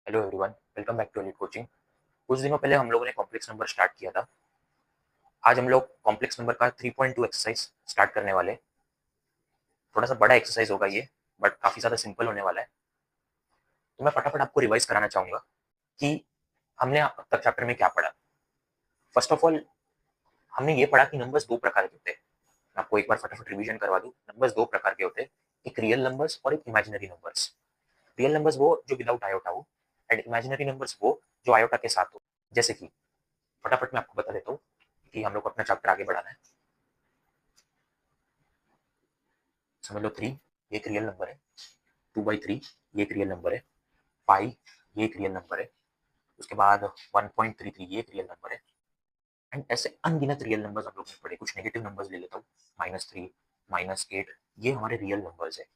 Hello everyone, welcome back to elite coaching. कुछ दिनों पहले हम लोगों ने कॉम्प्लेक्स नंबर स्टार्ट किया था। आज हम लोग कॉम्प्लेक्स नंबर का 3.2 एक्सरसाइज स्टार्ट करने वाले। थोड़ा सा बड़ा एक्सरसाइज होगा ये, बट काफ़ी ज़्यादा सिंपल होने वाला है। तो मैं फटाफट आपको रिवाइज कराना चाहूँगा कि हमने अब तक चैप्टर में क्या पढ़ा। फर्स्ट ऑफ ऑल, हमने ये पढ़ा कि नंबर्स दो प्रकार के होते हैं। मैं आपको एक बार फटाफट रिवीजन करवा दूँ। नंबर्स दो प्रकार के होते हैं, एक रियल नंबर्स और एक इमेजिनरी नंबर्स। रियल नंबर्स वो जो विदाउट आयोटा हो, एंड इमेजिनरी नंबर्स वो जो आयोटा के साथ हो। जैसे कि फटाफट मैं आपको बता देता हूँ कि हम लोग को अपना चैप्टर आगे बढ़ाना है। समझ लो 3 ये एक रियल नंबर है, 2/3 ये एक रियल नंबर है, 5 ये एक रियल नंबर है, उसके बाद 1.33 ये एक रियल नंबर है। एंड ऐसे अनगिनत रियल नंबर्स हम लोग ने पढ़े। कुछ नेगेटिव नंबर्स ले लेता हूँ, -3 -8, ये हमारे रियल नंबर्स है।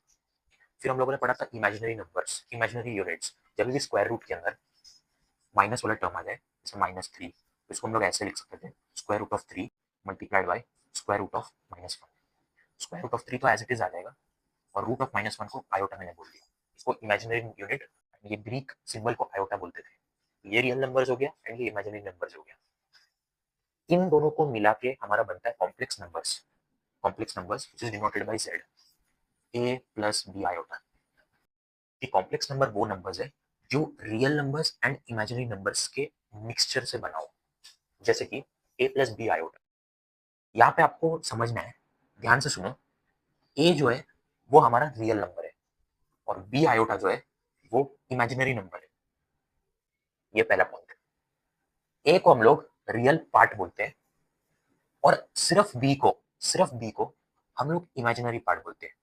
फिर हम लोगों ने पढ़ा था इमेजिनरी नंबर्स, इमेजिनरी यूनिट्स। जब भी स्क्वायर रूट के अंदर माइनस वाला टर्म आ जाए, जैसे -3, तो इसको हम लोग ऐसे लिख सकते थे, square root of 3 multiplied by square root of -1। Square root of 3 तो एज इट इज आ जाएगा, और रूट ऑफ -1 को आयोटा मैंने बोल दिया। इसको इमेजिनरी यूनिट, ये ग्रीक सिंबल को आयोटा बोलते थे। ये रियल नंबर्स हो गया एंड ये इमेजिनरी नंबर्स हो गया। इन दोनों को मिला के हमारा बनता है complex numbers. Complex numbers which is denoted by Z, A plus B iota. ये कॉम्प्लेक्स नंबर वो नंबर्स है जो real numbers and imaginary numbers के मिक्सचर से बना हो। जैसे कि ए प्लस बी आयोटा। यहाँ पे आपको समझना है, ध्यान से सुनो। ए जो है वो हमारा रियल नंबर है, और बी आयोटा जो है वो इमेजिनरी नंबर है। ये पहला पॉइंट। ए को हम लोग रियल पार्ट बोलते हैं, और सिर्फ बी को हम लोग इमेजिनरी पार्ट बोलते हैं,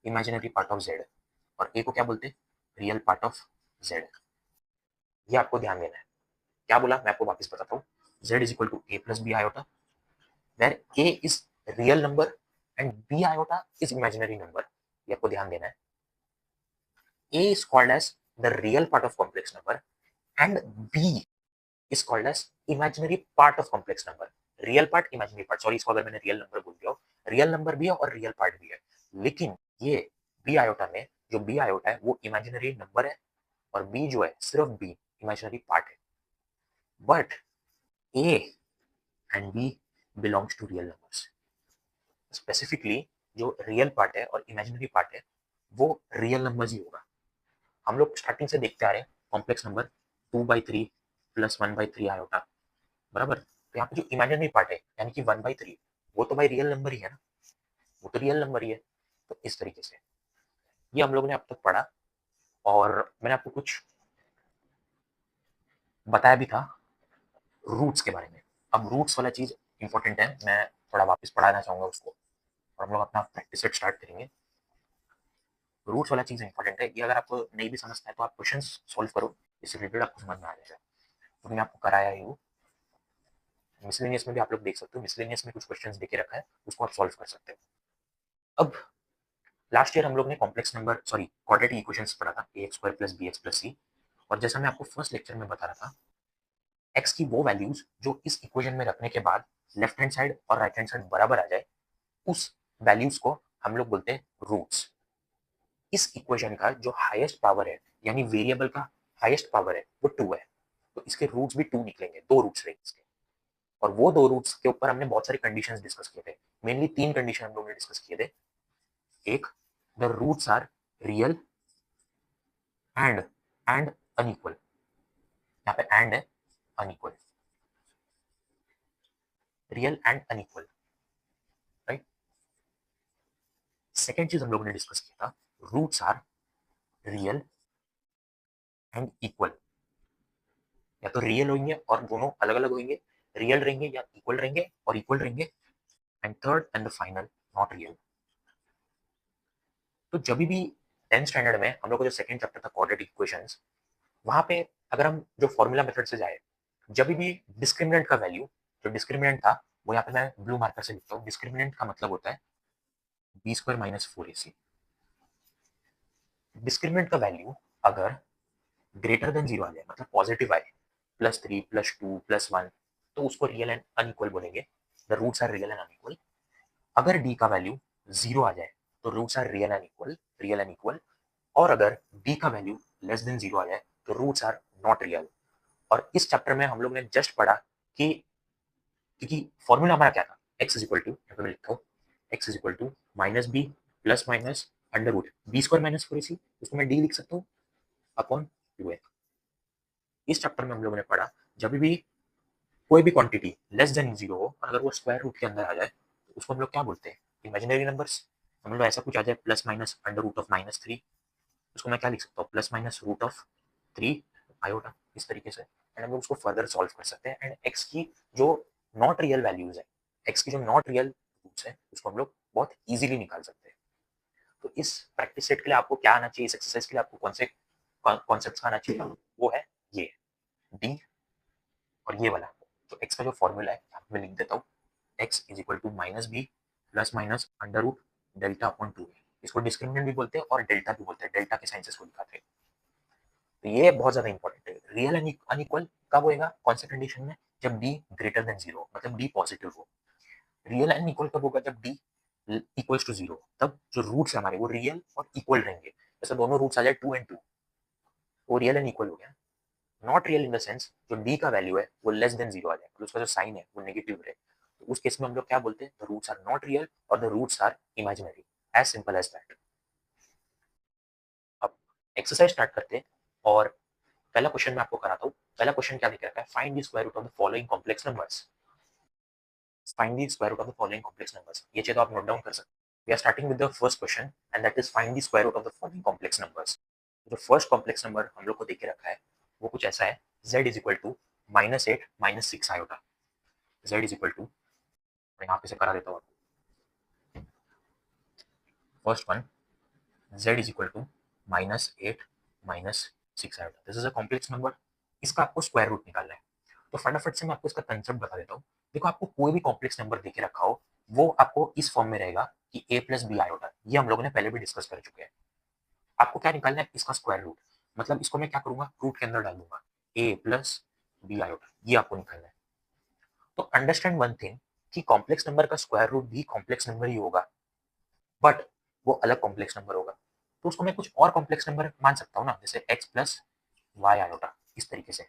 इमेजिनरी पार्ट ऑफ जेड। और ए को क्या बोलते हैं? Real part of Z. ये आपको ध्यान देना है। क्या बोला मैं आपको वापस बताता हूँ। Z is equal to A plus B iota, where A is real number and B iota is imaginary number. ये आपको ध्यान देना है। A is called as the real part of complex number, and B is called as imaginary part of complex number. Real part, imaginary part, sorry इसको अगर मैंने real number बोल दिया हो, रियल नंबर भी है और रियल पार्ट भी है। लेकिन ये बी आयोटा में, जो बी आयोटा है वो इमेजिनरी नंबर है, और बी जो है सिर्फ बी इमेजिनरी पार्ट है। But A and B belongs to real numbers. Specifically जो रियल पार्ट है और इमेजिनरी पार्ट है वो रियल नंबर्स ही होगा। हम लोग स्टार्टिंग से देखते आ रहे हैं कॉम्प्लेक्स नंबर 2/3 प्लस 1/3 आयोटा, बराबर। तो यहाँ पे जो इमेजिनरी पार्ट है यानी कि 1/3, वो तो भाई रियल नंबर ही है ना, वो तो रियल नंबर ही है। तो इस तरीके से ये हम लोगों ने अब तक पढ़ा, और मैंने आपको कुछ बताया भी था रूट्स के बारे में। अब रूट्स वाला चीज इंपॉर्टेंट है, मैं थोड़ा वापस पढ़ाना चाहूंगा उसको, और हम लोग अपना प्रैक्टिस सेट स्टार्ट करेंगे। रूट्स वाला चीज इंपॉर्टेंट है, ये अगर आपको नहीं भी समझता है तो आप क्वेश्चन सोल्व करो, इससे रिलेटेड आपको समझ में आ जाएगा। तो मैंने आपको कराया ही वो। मिसलेनियस में भी आप लोग देख सकते हो, मिसलेनियस में कुछ क्वेश्चंस देके रखा है, उसको आप सॉल्व कर सकते हो। अब लास्ट ईयर हम लोग ने complex number sorry quadratic equations पढ़ा था, A X square plus B X plus C. और जैसा मैं आपको फर्स्ट लेक्चर में बता रहा था, एक्स की वो वैल्यूज जो इस इक्वेशन में रखने के बाद लेफ्ट हैंड साइड और राइट हैंड साइड बराबर आ जाए, उस वैल्यूज को हम लोग बोलते हैं रूट्स। इस इक्वेशन का जो हाईएस्ट पावर है, यानी वेरिएबल का हाईएस्ट पावर है, वो 2 है। तो इसके रूट्स भी 2 निकलेंगे, दो रूट्स रहेंगे इसके। और वो दो रूट्स के ऊपर हमने बहुत सारे कंडीशंस डिस्कस किए थे। मेनली 3 कंडीशन हम लोग ने डिस्कस किए थे। एक, the roots are real and unequal. यहाँ पे एंड है, unequal, real and unequal, right. Second चीज हम लोगों ने डिस्कस किया था, roots are real and equal. या तो रियल होंगे और दोनों अलग अलग होंगे, रियल रहेंगे या इक्वल रहेंगे और इक्वल रहेंगे। And third and the final, not real. तो जब भी 10th स्टैंडर्ड में हम लोग को जो सेकंड चैप्टर था क्वाड्रेटिक इक्वेशंस, वहां पे अगर हम जो फॉर्मूला मेथड से जाए, जब भी डिस्क्रिमिनेंट का वैल्यू, जो डिस्क्रिमिनेंट था वो यहाँ पे मैं ब्लू मार्कर से लिखता हूँ। डिस्क्रिमिनेंट का मतलब होता है B square minus 4ac। Discriminant का वैल्यू अगर ग्रेटर देन 0 आ जाए, मतलब पॉजिटिव आए, +3 +2 +1, तो उसको रियल एंड अनइक्वल बोलेंगे। The roots are real and unequal. अगर डी का वैल्यू 0 आ जाए तो roots are real and equal, real and equal. और अगर डी का वैल्यू लेस देन 0 आ जाए तो रूट्स आर नॉट रियल। और इस चैप्टर में हम लोग ने जस्ट पढ़ा कि क्योंकि फॉर्मूला हमारा क्या था, x इज इक्वल टू, यहाँ पे मैं लिखता हूँ, x is equal to minus B plus minus under root B square minus 4ac, उसको मैं डी लिख सकता हूँ अपॉन 2a। इस चैप्टर में हम लोगों ने पढ़ा जब भी कोई भी क्वांटिटी लेस देन जीरो हो और अगर वो स्क्वायर रूट के अंदर आ जाए तो उसको हम लोग क्या बोलते हैं, इमेजिनरी नंबर्स। हम लोग ऐसा कुछ आ जाए plus minus under root of -3, उसको मैं क्या लिख सकता हूँ, plus minus root of 3 iota, इस तरीके से। एंड हम लोग उसको फर्दर सॉल्व कर सकते हैं एंड एक्स की जो नॉट रियल वैल्यूज है, एक्स की जो नॉट रियल रूट्स है, उसको हम लोग बहुत इजीली निकाल सकते हैं। तो इस प्रैक्टिस सेट के लिए आपको क्या आना चाहिए, इस एक्सरसाइज के लिए आपको कौन से कॉन्सेप्ट आना चाहिए, वो है ये डी और ये वाला। तो एक्स का जो फॉर्मूला है यहाँ पे मैं लिख देता हूँ, X is equal to minus B plus minus under root delta upon 2। इसको डिस्क्रिमिनेंट भी बोलते हैं और डेल्टा भी बोलते हैं, डेल्टा के साइंसेस को दिखाते हैं। तो ये बहुत ज्यादा इंपॉर्टेंट है। रियल एंड अनइक्वल कब होएगा, कौन से कंडीशन में, जब डी ग्रेटर देन जीरो, मतलब डी पॉजिटिव हो। रियल एंड इक्वल कब होगा, जब डी इक्वल्स टू जीरो, तब जो रूट्स है हमारे वो रियल और इक्वल रहेंगे। जैसे दोनों रूट्स आ जाए 2 and 2, वो रियल एंड इक्वल हो गया। Not real in the sense जो डी का वैल्यू है वो लेस देन जीरो आ जाए, मतलब उसका जो साइन है वो नेगेटिव रहे, तो उस केस में हम लोग क्या बोलते हैं, the roots are not real और the roots are imaginary, as simple as that. अब एक्सरसाइज स्टार्ट करते हैं और पहला क्वेश्चन मैं आपको कराता हूँ। पहला क्वेश्चन क्या दिख रखा है, find the square root of the following complex numbers. Find the square root of the following complex numbers, ये चीज तो आप नोट डाउन कर सकते हैं। We are starting with the first question and that is find the square root of the following complex numbers. जो first complex number हम लोग को देख के रखा है वो कुछ ऐसा है, z is equal to -8 -6 iota. z is equal to, मैं यहाँ पे से करा देता हूँ first one, z is equal to -8 -6 iota. This is a complex number, इसका आपको स्क्वायर रूट निकालना है। तो फटाफट से मैं आपको इसका कंसेप्ट बता देता हूँ। देखो, आपको कोई भी कॉम्प्लेक्स नंबर देके रखा हो वो आपको इस फॉर्म में रहेगा कि a प्लस बी आयोटा, ये हम लोगों ने पहले भी डिस्कस कर चुके हैं। आपको क्या निकालना है, इसका स्क्वायर रूट, मतलब इसको मैं क्या करूंगा, रूट के अंदर डाल दूंगा a प्लस बी आयोटा, ये आपको निकालना है। तो अंडरस्टैंड वन थिंग कि कॉम्प्लेक्स नंबर का स्क्वायर रूट भी कॉम्प्लेक्स नंबर ही होगा, बट वो अलग कॉम्प्लेक्स नंबर होगा। तो उसको मैं कुछ और कॉम्प्लेक्स नंबर मान सकता हूँ ना, जैसे x प्लस वाई आयोटा, इस तरीके से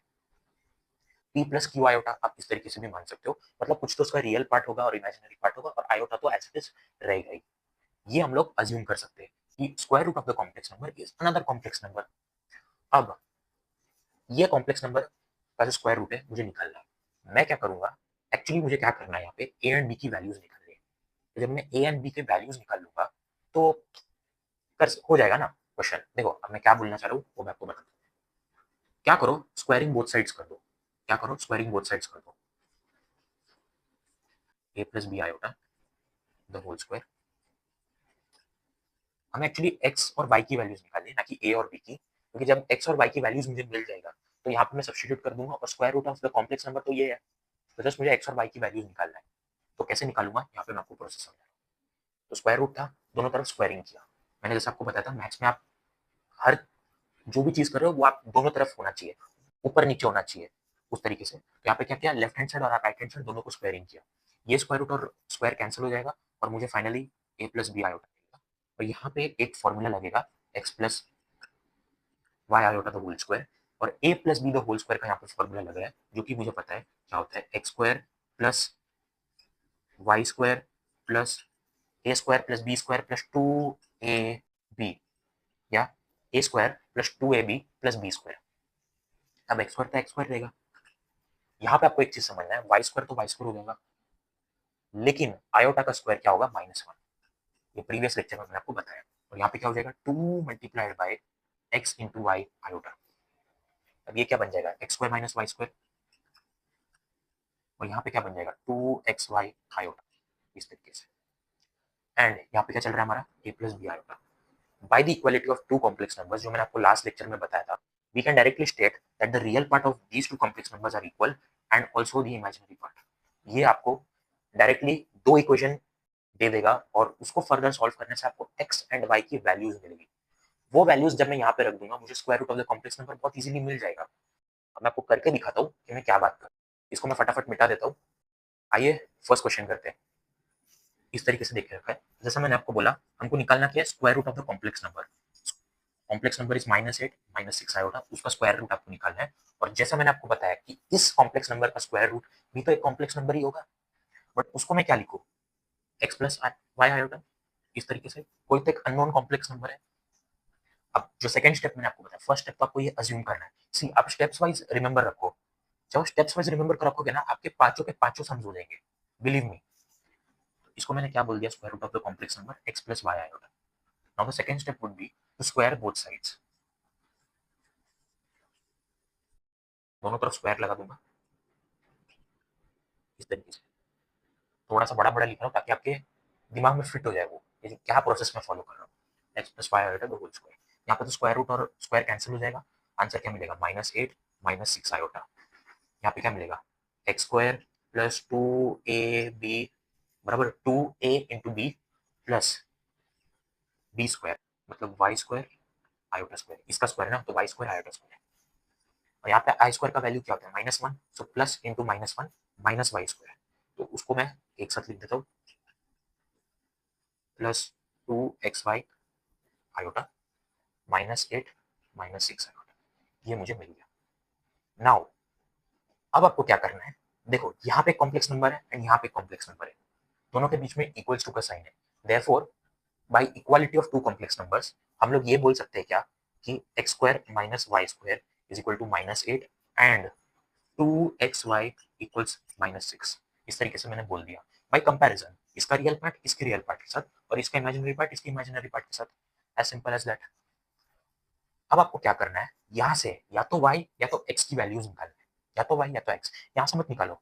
p प्लस क्यू आयोटा, आप इस तरीके से भी मान सकते हो। मतलब कुछ तो उसका रियल पार्ट होगा और इमेजिनरी पार्ट होगा और आयोटा तो एज इट इज रहेगा ही। ये हम लोग अज्यूम कर सकते हैं कि square root of the complex number is another complex number. अब ये कॉम्प्लेक्स नंबर का जो स्क्वायर रूट है मुझे निकालना है। मैं क्या करूंगा, एक्चुअली मुझे क्या करना है, यहाँ पे a एंड b की वैल्यूज निकालनी है। तो जब मैं a एंड b के वैल्यूज निकाल लूंगा तो कर हो जाएगा ना क्वेश्चन। देखो, अब मैं क्या बोलना चाह रहा हूँ वो मैं आपको बताता हूँ। क्या करो, स्क्वायरिंग बोथ साइड्स कर दो। क्या करो, स्क्वायरिंग बोथ साइड्स कर दो, a plus B iota the whole square. हमें एक्चुअली x और y की वैल्यूज निकालनी है, ना कि a और b की, क्योंकि जब x और y की वैल्यूज मुझे मिल जाएगा तो यहाँ पे मैं सब्स्टिट्यूट कर दूंगा और square root of the complex number तो ये है। तो जस्ट मुझे x और y की वैल्यूज निकालना है। तो कैसे निकालूंगा, यहाँ पे मैं आपको प्रोसेस समझा रहा हूँ। तो स्क्वायर रूट था, दोनों तरफ स्क्वायरिंग किया। मैंने जैसे आपको बताया था मैथ्स में आप हर जो भी चीज कर रहे हो वो आप दोनों तरफ होना चाहिए, ऊपर नीचे होना चाहिए, उस तरीके से। तो यहाँ पे क्या किया, लेफ्ट हैंड साइड और राइट हैंड साइड दोनों को स्क्वायरिंग किया। ये स्क्वायर रूट और स्क्वायर कैंसिल हो जाएगा और मुझे finally a plus B iota मिलेगा। और यहाँ पे एक फॉर्मूला लगेगा x plus y iota the whole square, और a plus b the whole square का यहाँ पे फॉर्मूला लग रहा है, जो कि मुझे पता है क्या होता है, x square plus Y square plus A square plus B square plus 2ab, या A square plus 2ab plus B square. अब एक्स स्क्वायर तो एक्स स्क्वायर रहेगा। यहाँ पे आपको एक चीज समझना है, वाई स्क्वायर तो वाई स्क्वायर हो जाएगा, लेकिन आयोटा का स्क्वायर क्या होगा, -1। ये प्रीवियस लेक्चर में मैंने आपको बताया। और यहाँ पे क्या हो जाएगा, 2 multiplied by x into y iota. अब ये क्या बन जाएगा, x square minus y square, और यहाँ पे क्या बन जाएगा, 2xy आयोटा, इस तरीके से। एंड यहाँ पे क्या चल रहा है हमारा, a plus B iota. By the equality of two complex numbers, जो मैंने आपको लास्ट लेक्चर में बताया था, we can directly state that the real part of these two complex numbers are equal and also the imaginary part. ये आपको directly दो equation दे देगा और उसको फर्दर सॉल्व करने से आपको x एंड y की वैल्यूज मिलेगी। वो वैल्यूज जब मैं यहाँ पे रख दूंगा मुझे square root of the complex number बहुत इजीली मिल जाएगा। अब मैं आपको करके दिखाता हूँ कि मैं क्या बात कर, इसको मैं फटाफट मिटा देता हूँ। आइए फर्स्ट क्वेश्चन करते हैं। इस तरीके से देख रखा है, जैसा मैंने आपको बोला हमको निकालना क्या है, square root of the complex number. Complex number is -8 -6 iota, उसका स्क्वायर रूट आपको निकालना है। और जैसा मैंने आपको बताया कि इस कॉम्प्लेक्स नंबर का स्क्वायर रूट भी तो एक कॉम्प्लेक्स नंबर ही होगा, बट उसको मैं क्या लिखूं, x प्लस वाई आयोटा, इस तरीके से। कोई तो एक अननोन कॉम्प्लेक्स नंबर है। अब जो सेकंड स्टेप मैंने आपको बताया, फर्स्ट स्टेप तो आपको ये अज्यूम करना है। सी आप स्टेप्स वाइज रिमेंबर रखो, जब स्टेप्स वाइज रिमेंबर कर रखोगे ना, आपके पांचों के पांचों सम्स हो जाएंगे, बिलीव मी। इसको मैंने क्या बोल दिया, square root of the complex number x plus y iota. Now the second step would be to square both sides, दोनों तरफ स्क्वायर लगा दूंगा इस तरीके से। थोड़ा सा बड़ा बड़ा लिख रहा हूँ ताकि आपके दिमाग में फिट हो जाए वो, ये क्या प्रोसेस मैं फॉलो कर रहा हूँ। X plus y iota the whole square, यहाँ पे तो स्क्वायर रूट और स्क्वायर कैंसिल हो जाएगा। आंसर क्या मिलेगा, -8 -6 आयोटा। यहाँ पे क्या मिलेगा, एक्स स्क्वायर प्लस 2ab बराबर 2a into b plus B square, मतलब वाई स्क्वायर आयोटा स्क्वायर, इसका स्क्वायर है ना, तो वाई स्क्वायर आयोटा स्क्वायर। और यहाँ पे आई स्क्वायर का वैल्यू क्या होता है, -1, so plus into -1 minus y square. तो उसको मैं एक साथ लिख देता हूँ, प्लस 2xy आयोटा -8 -6 आयोटा, ये मुझे मिल गया। नाउ अब आपको क्या करना है, देखो यहाँ पे कॉम्प्लेक्स नंबर है एंड यहाँ पे कॉम्प्लेक्स नंबर है, दोनों के बीच में इक्वल्स टू का साइन है। Therefore by equality of two complex numbers हम लोग ये बोल सकते हैं क्या, कि x square minus y square is equal to -8 and 2xy equals -6। इस तरीके से मैंने बोल दिया। बाय कंपैरिजन, इसका रियल पार्ट इसके रियल पार्ट के साथ और इसका इमेजिनरी पार्ट इसके इमेजिनरी पार्ट के साथ, एज सिंपल एज दैट। अब आपको क्या करना है, यहाँ से या तो y या तो x की वैल्यूज निकालना है, या तो y या तो x। यहाँ से मत निकालो,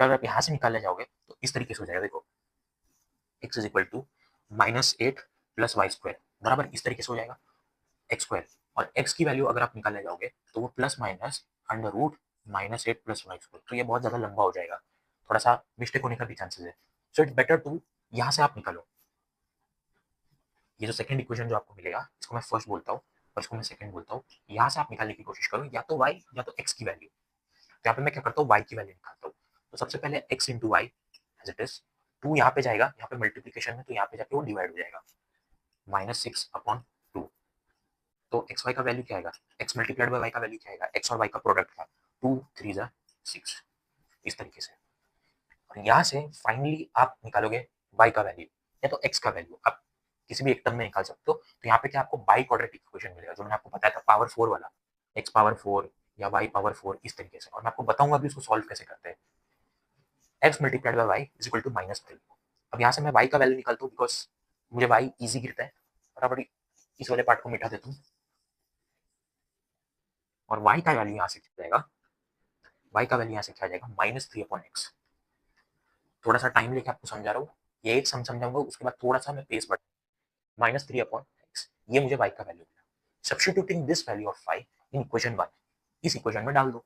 अगर आप यहाँ से निकालने जाओगे तो इस तरीके से हो जाएगा, देखो x is equal to -8 plus Y square, बराबर इस तरीके से हो जाएगा एक्स स्क्वायर। और x की वैल्यू अगर आप निकालने जाओगे तो वो plus minus under root -8 plus Y square, तो ये बहुत ज्यादा लंबा हो जाएगा, थोड़ा सा मिस्टेक होने का भी चांसेस है। सो इट्स बेटर टू यहाँ से आप निकालो, ये जो सेकंड इक्वेशन जो आपको मिलेगा इसको मैं फर्स्ट बोलता हूँ और इसको मैं सेकंड बोलता हूँ। यहाँ से आप निकालने की कोशिश करो या तो y या तो x की वैल्यू। तो यहाँ पे मैं क्या करता हूँ, y की वैल्यू निकालता हूँ। तो सबसे पहले x into y as it is, 2 यहाँ पे जाएगा, यहाँ पे मल्टीप्लीकेशन में, तो यहाँ पे जाके वो डिवाइड हो जाएगा, -6/2। तो एक्स वाई का वैल्यू क्या आएगा, x मल्टीप्लाइड बाय वाई का वैल्यू क्या आएगा, x और y का प्रोडक्ट था, 2 3 जा 6, इस तरीके से। और यहाँ से फाइनली आप निकालोगे y का वैल्यू या तो x का वैल्यू, आप किसी भी एक टर्म में निकाल सकते हो। तो यहाँ पे क्या आपको बाई क्वाड्रेटिक इक्वेशन मिलेगा, जो मैंने आपको बताया था पावर 4 वाला, x पावर 4 या y पावर 4 इस तरीके से। और मैं आपको बताऊंगा अभी उसको सॉल्व कैसे करते हैं। x multiplied by y is equal to -3। अब यहाँ से मैं y का वैल्यू निकालता हूँ बिकॉज मुझे y इजी गिरता है, बराबर इस वाले पार्ट को मिटा देता हूँ और y का वैल्यू यहाँ से क्या जाएगा, y का वैल्यू यहाँ से क्या जाएगा, -3/x। थोड़ा सा टाइम लेके आपको समझा रहा हूँ, ये एक समझाऊंगा उसके बाद थोड़ा सा मैं पेस बढ़, -3/x, ये मुझे y का वैल्यू मिला। Substituting this value of y in equation 1, इस इक्वेशन में डाल दो,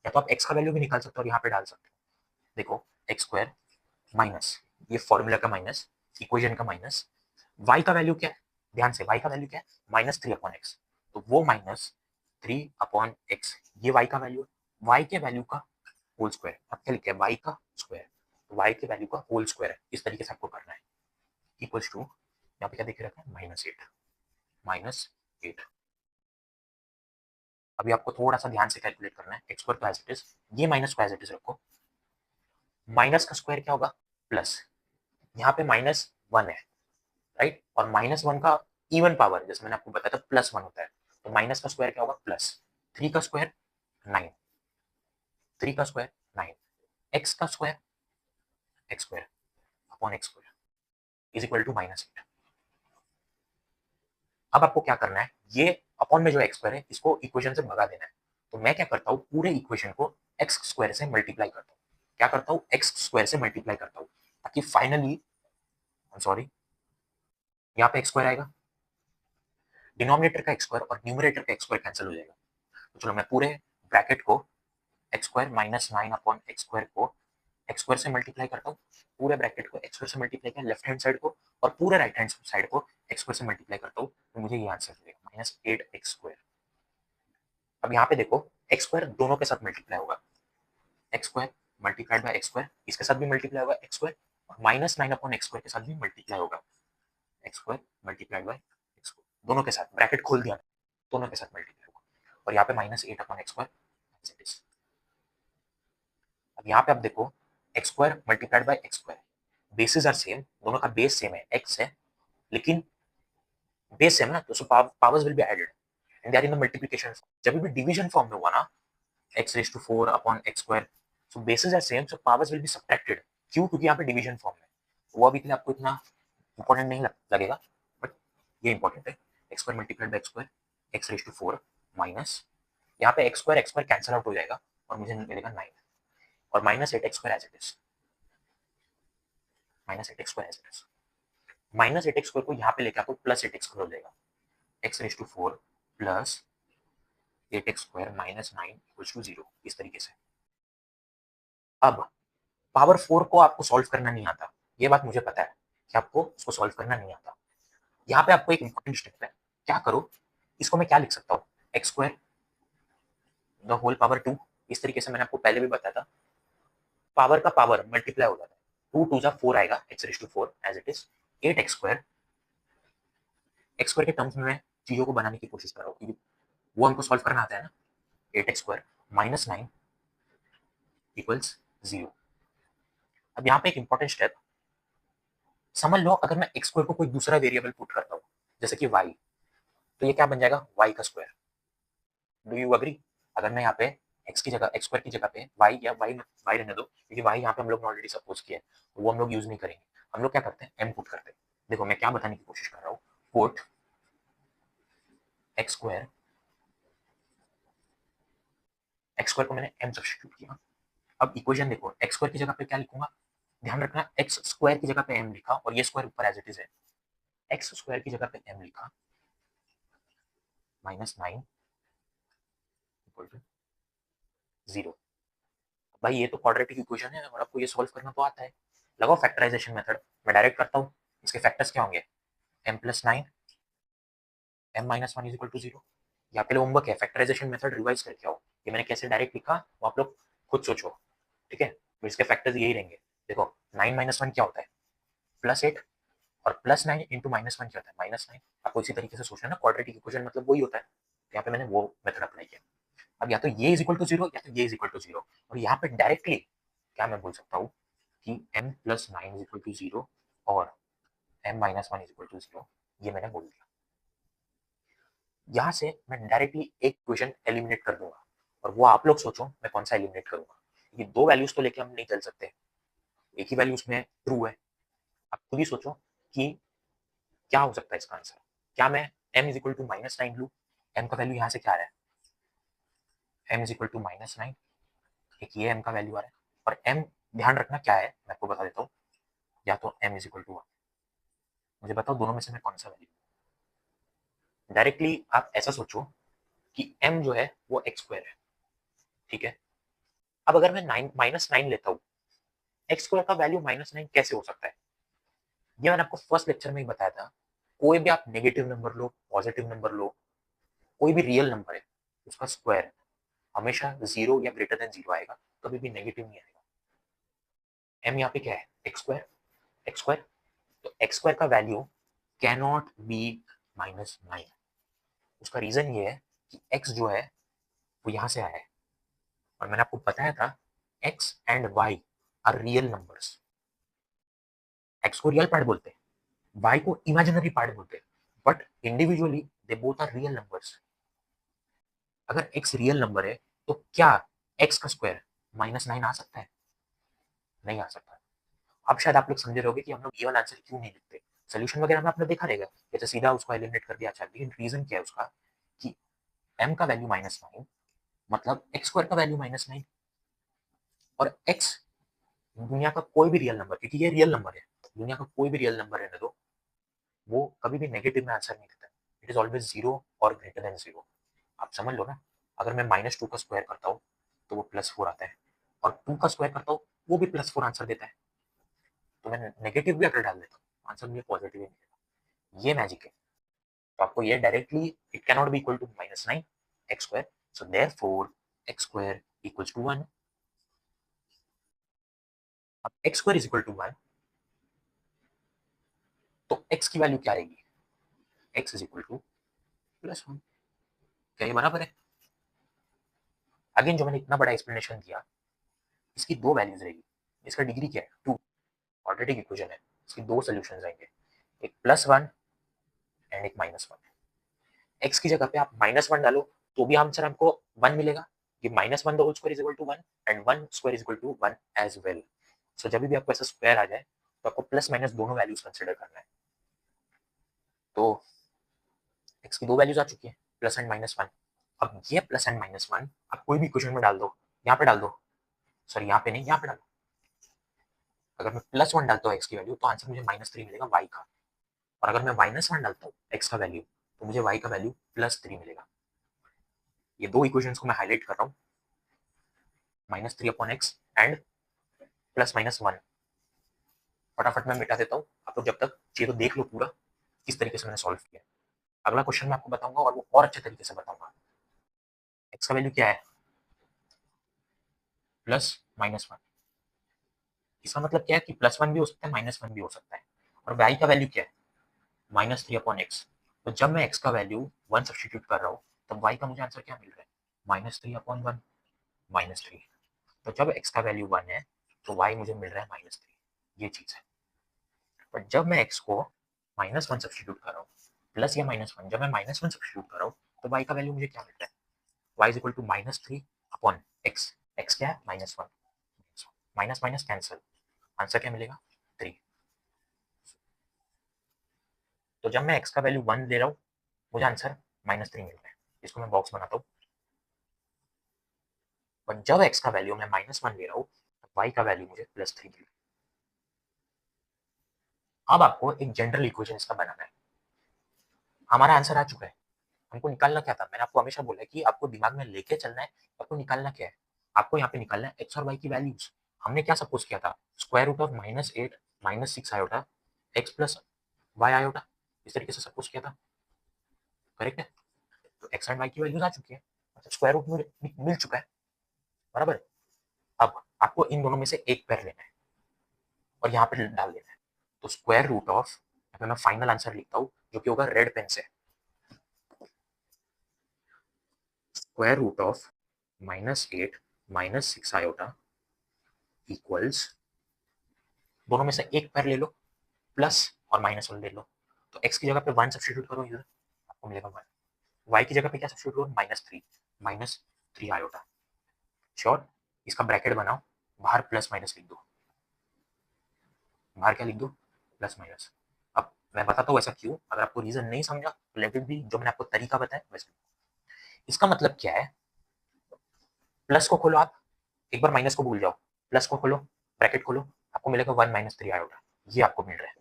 या तो आप x का वैल्यू भी निकाल सकते हो और यहाँ पे डाल सकते हो। देखो एक्स स्क्वायर माइनस, ये फॉर्मूला का माइनस, इक्वेशन का माइनस, y का वैल्यू क्या है, ध्यान से y का वैल्यू क्या है, -3/x, तो वो -3/x, ये y का वैल्यू है, y के वैल्यू का होल स्क्वायर, अब क्या लिखा है, y का स्क्वायर, तो y के वैल्यू का होल स्क्वायर है, इस तरीके से आपको करना है। इक्वल्स टू, यहाँ पे क्या देख रखा है, -8। अभी आपको थोड़ा सा ध्यान से कैलकुलेट करना है, एक्स स्क्वायर तो एज इट इज, ये माइनस को एज इट इज रखो, माइनस का स्क्वायर क्या होगा, प्लस, यहाँ पे -1 है, राइट, और -1 का इवन पावर जैसे मैंने आपको बताया था +1 होता है, तो माइनस का स्क्वायर क्या होगा, प्लस, 3 का स्क्वायर 9, 3 का स्क्वायर 9, एक्स का square x square upon x square is equal to -8। अब आपको क्या करना है, ये अपॉन में जो एक्स स्क्वायर है इसको इक्वेशन से भगा देना है। तो मैं क्या करता हूँ, पूरे इक्वेशन को एक्स स्क्वायर से मल्टीप्लाई करता हूँ, क्या करता हूँ, एक्स स्क्वायर से मल्टीप्लाई करता हूँ, ताकि फाइनली, सॉरी, यहाँ पे एक्स स्क्वायर आएगा, डिनोमिनेटर का एक्स स्क्वायर और न्यूमरेटर का एक्स स्क्वायर कैंसिल हो जाएगा। तो चलो मैं पूरे ब्रैकेट को x square -9 upon x square को एक्स स्क्वायर से मल्टीप्लाई करता हूँ, पूरे ब्रैकेट को एक्स स्क्वायर से मल्टीप्लाई किया लेफ्ट हैंड साइड को, और पूरे राइट हैंड साइड को एक्स स्क्वायर से मल्टीप्लाई करता हूँ, तो मुझे ये आंसर मिलेगा -8x²। अब यहाँ पे देखो एक्स स्क्वायर दोनों के साथ मल्टीप्लाई होगा, x square multiplied by x square, इसके साथ भी मल्टीप्लाई होगा एक्स स्क्वायर, और -9 अपॉन एक्स स्क्वायर के साथ भी मल्टीप्लाई होगा, x square multiplied by x square, दोनों के साथ ब्रैकेट खोल दिया। दोनों के साथ मल्टीप्लाई होगा, और यहाँ पे -8/x²। अब यहाँ पे आप देखो x² multiplied by x², basis are same, दोनों का बेस सेम है, x है, लेकिन बेस सेम ना, तो so powers will be added and they are in the multiplication form. जब भी डिवीजन फॉर्म में हुआ ना, x⁴/x², so basis are same, so powers will be subtracted. क्यों? क्योंकि यहाँ पे डिवीजन फॉर्म है। वो अभी के लिए आपको इतना इंपॉर्टेंट नहीं लगेगा, बट ये इंपॉर्टेंट है। x² multiplied by x², x⁴ minus, यहाँ पे x² कैंसिल आउट हो जाएगा और मुझे मिलेगा 9, और -8x² as it is, -8x² as it is. -8x² को यहाँ पे लेके आपको +8x² हो जाएगा, x⁴ plus 8x² minus 9 equals to 0, इस तरीके से। अब पावर 4 को आपको सॉल्व करना नहीं आता, ये बात मुझे पता है कि आपको उसको सॉल्व करना नहीं आता। यहाँ पे आपको एक इंपॉर्टेंट स्टेप है, क्या करो, इसको मैं क्या लिख सकता हूँ, x² द होल पावर 2, इस तरीके से मैंने आपको पहले भी बताया था। पावर का पावर मल्टीप्लाई हो जाता है, 2 2 जा 4 आएगा, x⁴ as it is. 8x², x² के टर्म्स में मैं चीजों को बनाने की कोशिश कर रहा हूँ क्योंकि वो हमको सॉल्व करना आता है ना। 8x² minus 9 equals 0। अब यहाँ पे एक इंपॉर्टेंट स्टेप समझ लो, अगर मैं x² को कोई दूसरा वेरिएबल पुट करता हूँ, जैसे कि y, तो ये क्या बन जाएगा, y का स्क्वायर। Do you agree? अगर मैं यहाँ पे x की जगह, x² की जगह पे y, या y रहने दो, क्योंकि y यहाँ पे हम लोग ने ऑलरेडी सपोज किया है, तो वो हम लोग यूज नहीं करेंगे। हम लोग क्या करते हैं, m पुट करते हैं। देखो मैं क्या बताने की कोशिश कर रहा हूँ, पुट x², x² को मैंने m सब्स्टिट्यूट किया। अब इक्वेशन देखो, x² की जगह पे क्या लिखूंगा, ध्यान रखना, x² की जगह पे m लिखा और ये स्क्वायर ऊपर एज इट इज है, x² की जगह पे m लिखा, -9 इक्वल टू 0। भाई ये तो क्वाड्रेटिक इक्वेशन है और आपको ये सॉल्व करना तो आता है। लगाओ फैक्टराइजेशन मेथड, मैं डायरेक्ट करता हूँ। इसके फैक्टर्स क्या होंगे, m+9, m-1 is equal to 0। यहाँ पे होमवर्क है, फैक्टराइजेशन मेथड रिवाइज करके आओ। ये मैंने कैसे डायरेक्ट लिखा वो आप लोग खुद सोचो, ठीक है। तो इसके फैक्टर्स यही रहेंगे। देखो 9 - 1 क्या होता है, +8, और +9 इंटू -1 क्या होता है, -9। आपको इसी तरीके से सोचना है ना, क्वाड्रेटिक इक्वेशन मतलब वही होता है। यहाँ पे मैंने वो मेथड अप्लाई किया। अब या तो ये इज इक्वल टू 0 या तो ये इज इक्वल टू 0, और यहाँ पे डायरेक्टली क्या मैं बोल सकता हूँ कि m+9 इज इक्वल टू 0 और m-1 इज इक्वल टू 0, ये मैंने बोल दिया। यहाँ से मैं डायरेक्टली एक क्वेश्चन एलिमिनेट कर दूंगा, और वो आप लोग सोचो मैं कौन सा एलिमिनेट करूंगा। ये दो वैल्यूज तो लेके हम नहीं चल सकते, एक ही वैल्यूज में ट्रू है। आप खुद ही सोचो कि क्या हो सकता है इसका आंसर। क्या मैं m इज इक्वल टू -9 लूँ, m का वैल्यू यहाँ से क्या आ रहा है, m इज इक्वल टू -9, एक ये m का वैल्यू आ रहा है, और m ध्यान रखना क्या है, मैं आपको बता देता हूँ। या तो m इज इक्वल टू 1, मुझे बताओ दोनों में से मैं कौन सा वैल्यू। डायरेक्टली आप ऐसा सोचो कि m जो है वो x² है, ठीक है। अब अगर मैं -9 लेता हूँ, x² का वैल्यू -9 कैसे हो सकता है, ये मैंने आपको फर्स्ट लेक्चर में ही बताया था। कोई भी आप नेगेटिव नंबर लो, पॉजिटिव नंबर लो, कोई भी रियल नंबर है, उसका स्क्वायर हमेशा 0 या ग्रेटर देन 0 आएगा, कभी भी नेगेटिव नहीं आएगा। m यहाँ पे क्या है, x², तो x² का वैल्यू कैन नॉट बी -9। उसका रीजन ये है कि x जो है वो यहाँ से आया है, और मैंने आपको बताया था x and y are real numbers. x को रियल पार्ट बोलते हैं, y को इमेजिनरी पार्ट बोलते हैं, but individually they both are real numbers. अगर x रियल नंबर है तो क्या x का स्क्वायर -9 आ सकता है, नहीं आ सकता। अब शायद आप लोग समझ रहे होगे कि हम लोग ये वाला आंसर क्यों नहीं लिखते। सोल्यूशन वगैरह में आपने देखा रहेगा, जैसे सीधा उसको एलिमिनेट कर दिया, अच्छा, लेकिन रीजन क्या है उसका कि m का वैल्यू -9 मतलब x² का वैल्यू -9, और x दुनिया का कोई भी रियल नंबर, क्योंकि ये रियल नंबर है, दुनिया का कोई भी रियल नंबर रहने दो, वो कभी भी नेगेटिव में आंसर नहीं देता। इट इज ऑलवेज 0 और ग्रेटर देन 0। आप समझ लो ना, अगर मैं -2 का स्क्वायर करता हूँ तो वो +4 आता है, और 2 का स्क्वायर करता हूँ वो भी +4 आंसर देता है। तो मैं नेगेटिव भी अगर डाल देता हूँ आंसर मुझे पॉजिटिव ही मिलेगा। ये मैजिक है। तो आपको ये directly it can not be equal to -9 x², so therefore x² equals to 1। अब x² इज इक्वल टू 1, तो x की वैल्यू क्या रहेगी, x इज इक्वल टू +1। क्या ये बराबर है? अगेन जो मैंने इतना बड़ा एक्सप्लेनेशन दिया, इसकी दो वैल्यूज रहेगी, इसका डिग्री क्या है 2, क्वाड्रेटिक इक्वेशन है, इसकी दो सोल्यूशन आएंगे, एक +1 एंड एक -1। एक्स की जगह पे आप -1 डालो तो भी आंसर हमको 1 मिलेगा, ये -1 the whole square is equal to 1 and 1 square is equal to 1 as well. So जब भी आपको ऐसा स्क्वायर आ जाए तो आपको प्लस माइनस दोनों वैल्यूज कंसिडर करना है। तो एक्स की दो वैल्यूज आ चुकी है, प्लस एंड -1। अब ये प्लस एंड -1 आप कोई भी इक्वेशन में डाल दो, यहाँ पे डाल दो, सॉरी यहाँ पे नहीं, यहाँ पे डालो। अगर मैं +1 डालता हूँ एक्स की वैल्यू तो आंसर मुझे -3 मिलेगा वाई का, और अगर मैं -1 डालता हूँ एक्स का वैल्यू तो मुझे वाई का वैल्यू +3 मिलेगा। ये दो इक्वेशंस को मैं हाईलाइट कर रहा हूँ, -3/x एंड +-1। फटाफट मैं मिटा देता हूँ, आप लोग जब तक चाहिए तो देख लो पूरा किस तरीके से मैंने सॉल्व किया। अगला क्वेश्चन मैं आपको बताऊंगा और वो और अच्छे तरीके से बताऊंगा। एक्स का वैल्यू क्या है, +-1। इसका मतलब क्या है कि +1 भी हो सकता है, -1 भी हो सकता है। और वाई का वैल्यू क्या है, -3/x। तो जब मैं एक्स का वैल्यू 1 सब्सटीट्यूट कर रहा हूँ तब वाई का मुझे आंसर क्या मिल रहा है, -3/1 -3। तो जब एक्स का वैल्यू 1 है तो वाई मुझे मिल रहा है -3, ये चीज़ है। बट जब मैं एक्स को -1 सब्सटीट्यूट कर रहा हूँ, प्लस या -1, जब मैं -1 सब्सटीट्यूट कर रहा हूँ तो वाई का वैल्यू मुझे क्या मिल रहा है, y is equal to -3/x। X क्या है, -1, माइनस माइनस कैंसिल, आंसर क्या मिलेगा 3। तो जब मैं एक्स का वैल्यू 1 ले रहा हूँ मुझे आंसर -3 मिल रहा है, इसको मैं बॉक्स बनाता हूँ। पर जब एक्स का वैल्यू मैं -1 ले रहा हूँ तो वाई का वैल्यू मुझे +3 मिल रहा है। अब आपको एक जनरल इक्वेशन इसका बनाना है। हमारा आंसर आ चुका है, हमको निकालना क्या था, मैंने आपको हमेशा बोला है कि आपको दिमाग में लेके चलना है, आपको निकालना क्या है, आपको यहाँ पे निकालना है एक्स और वाई की वैल्यूज। हमने क्या सपोज किया था, square root of -8 -6 iota x plus y iota, इस तरीके से सपोज किया था, करेक्ट है। तो एक्स एंड वाई की वैल्यूज आ चुकी है, मतलब स्क्वायर रूट मिल चुका है, बराबर। अब आपको इन दोनों में से एक पेयर लेना है और यहाँ पे डाल देना है। तो स्क्वायर रूट ऑफ, मैं फाइनल आंसर लिखता हूँ जो कि होगा रेड पेन से, square root of -8 -6 iota equals, दोनों में से एक पैर ले लो, प्लस और -1 ले लो। तो x की जगह पे 1 सब्सटीट्यूट करो इधर, आपको मिलेगा 1। y की जगह पे क्या सब्सटीट्यूट करो, -3 आयोटा। श्योर, इसका ब्रैकेट बनाओ, बाहर प्लस माइनस लिख दो, बाहर क्या लिख दो, प्लस माइनस। अब मैं बताता हूँ ऐसा क्यों, अगर आपको रीजन नहीं समझा तो लेट इट बी, जो मैंने आपको तरीका बताया वैसे। इसका मतलब क्या है, प्लस को खोलो आप, एक बार माइनस को भूल जाओ, प्लस को खोलो, ब्रैकेट खोलो, आपको मिलेगा 1 -3 आयोटा, ये आपको मिल रहा है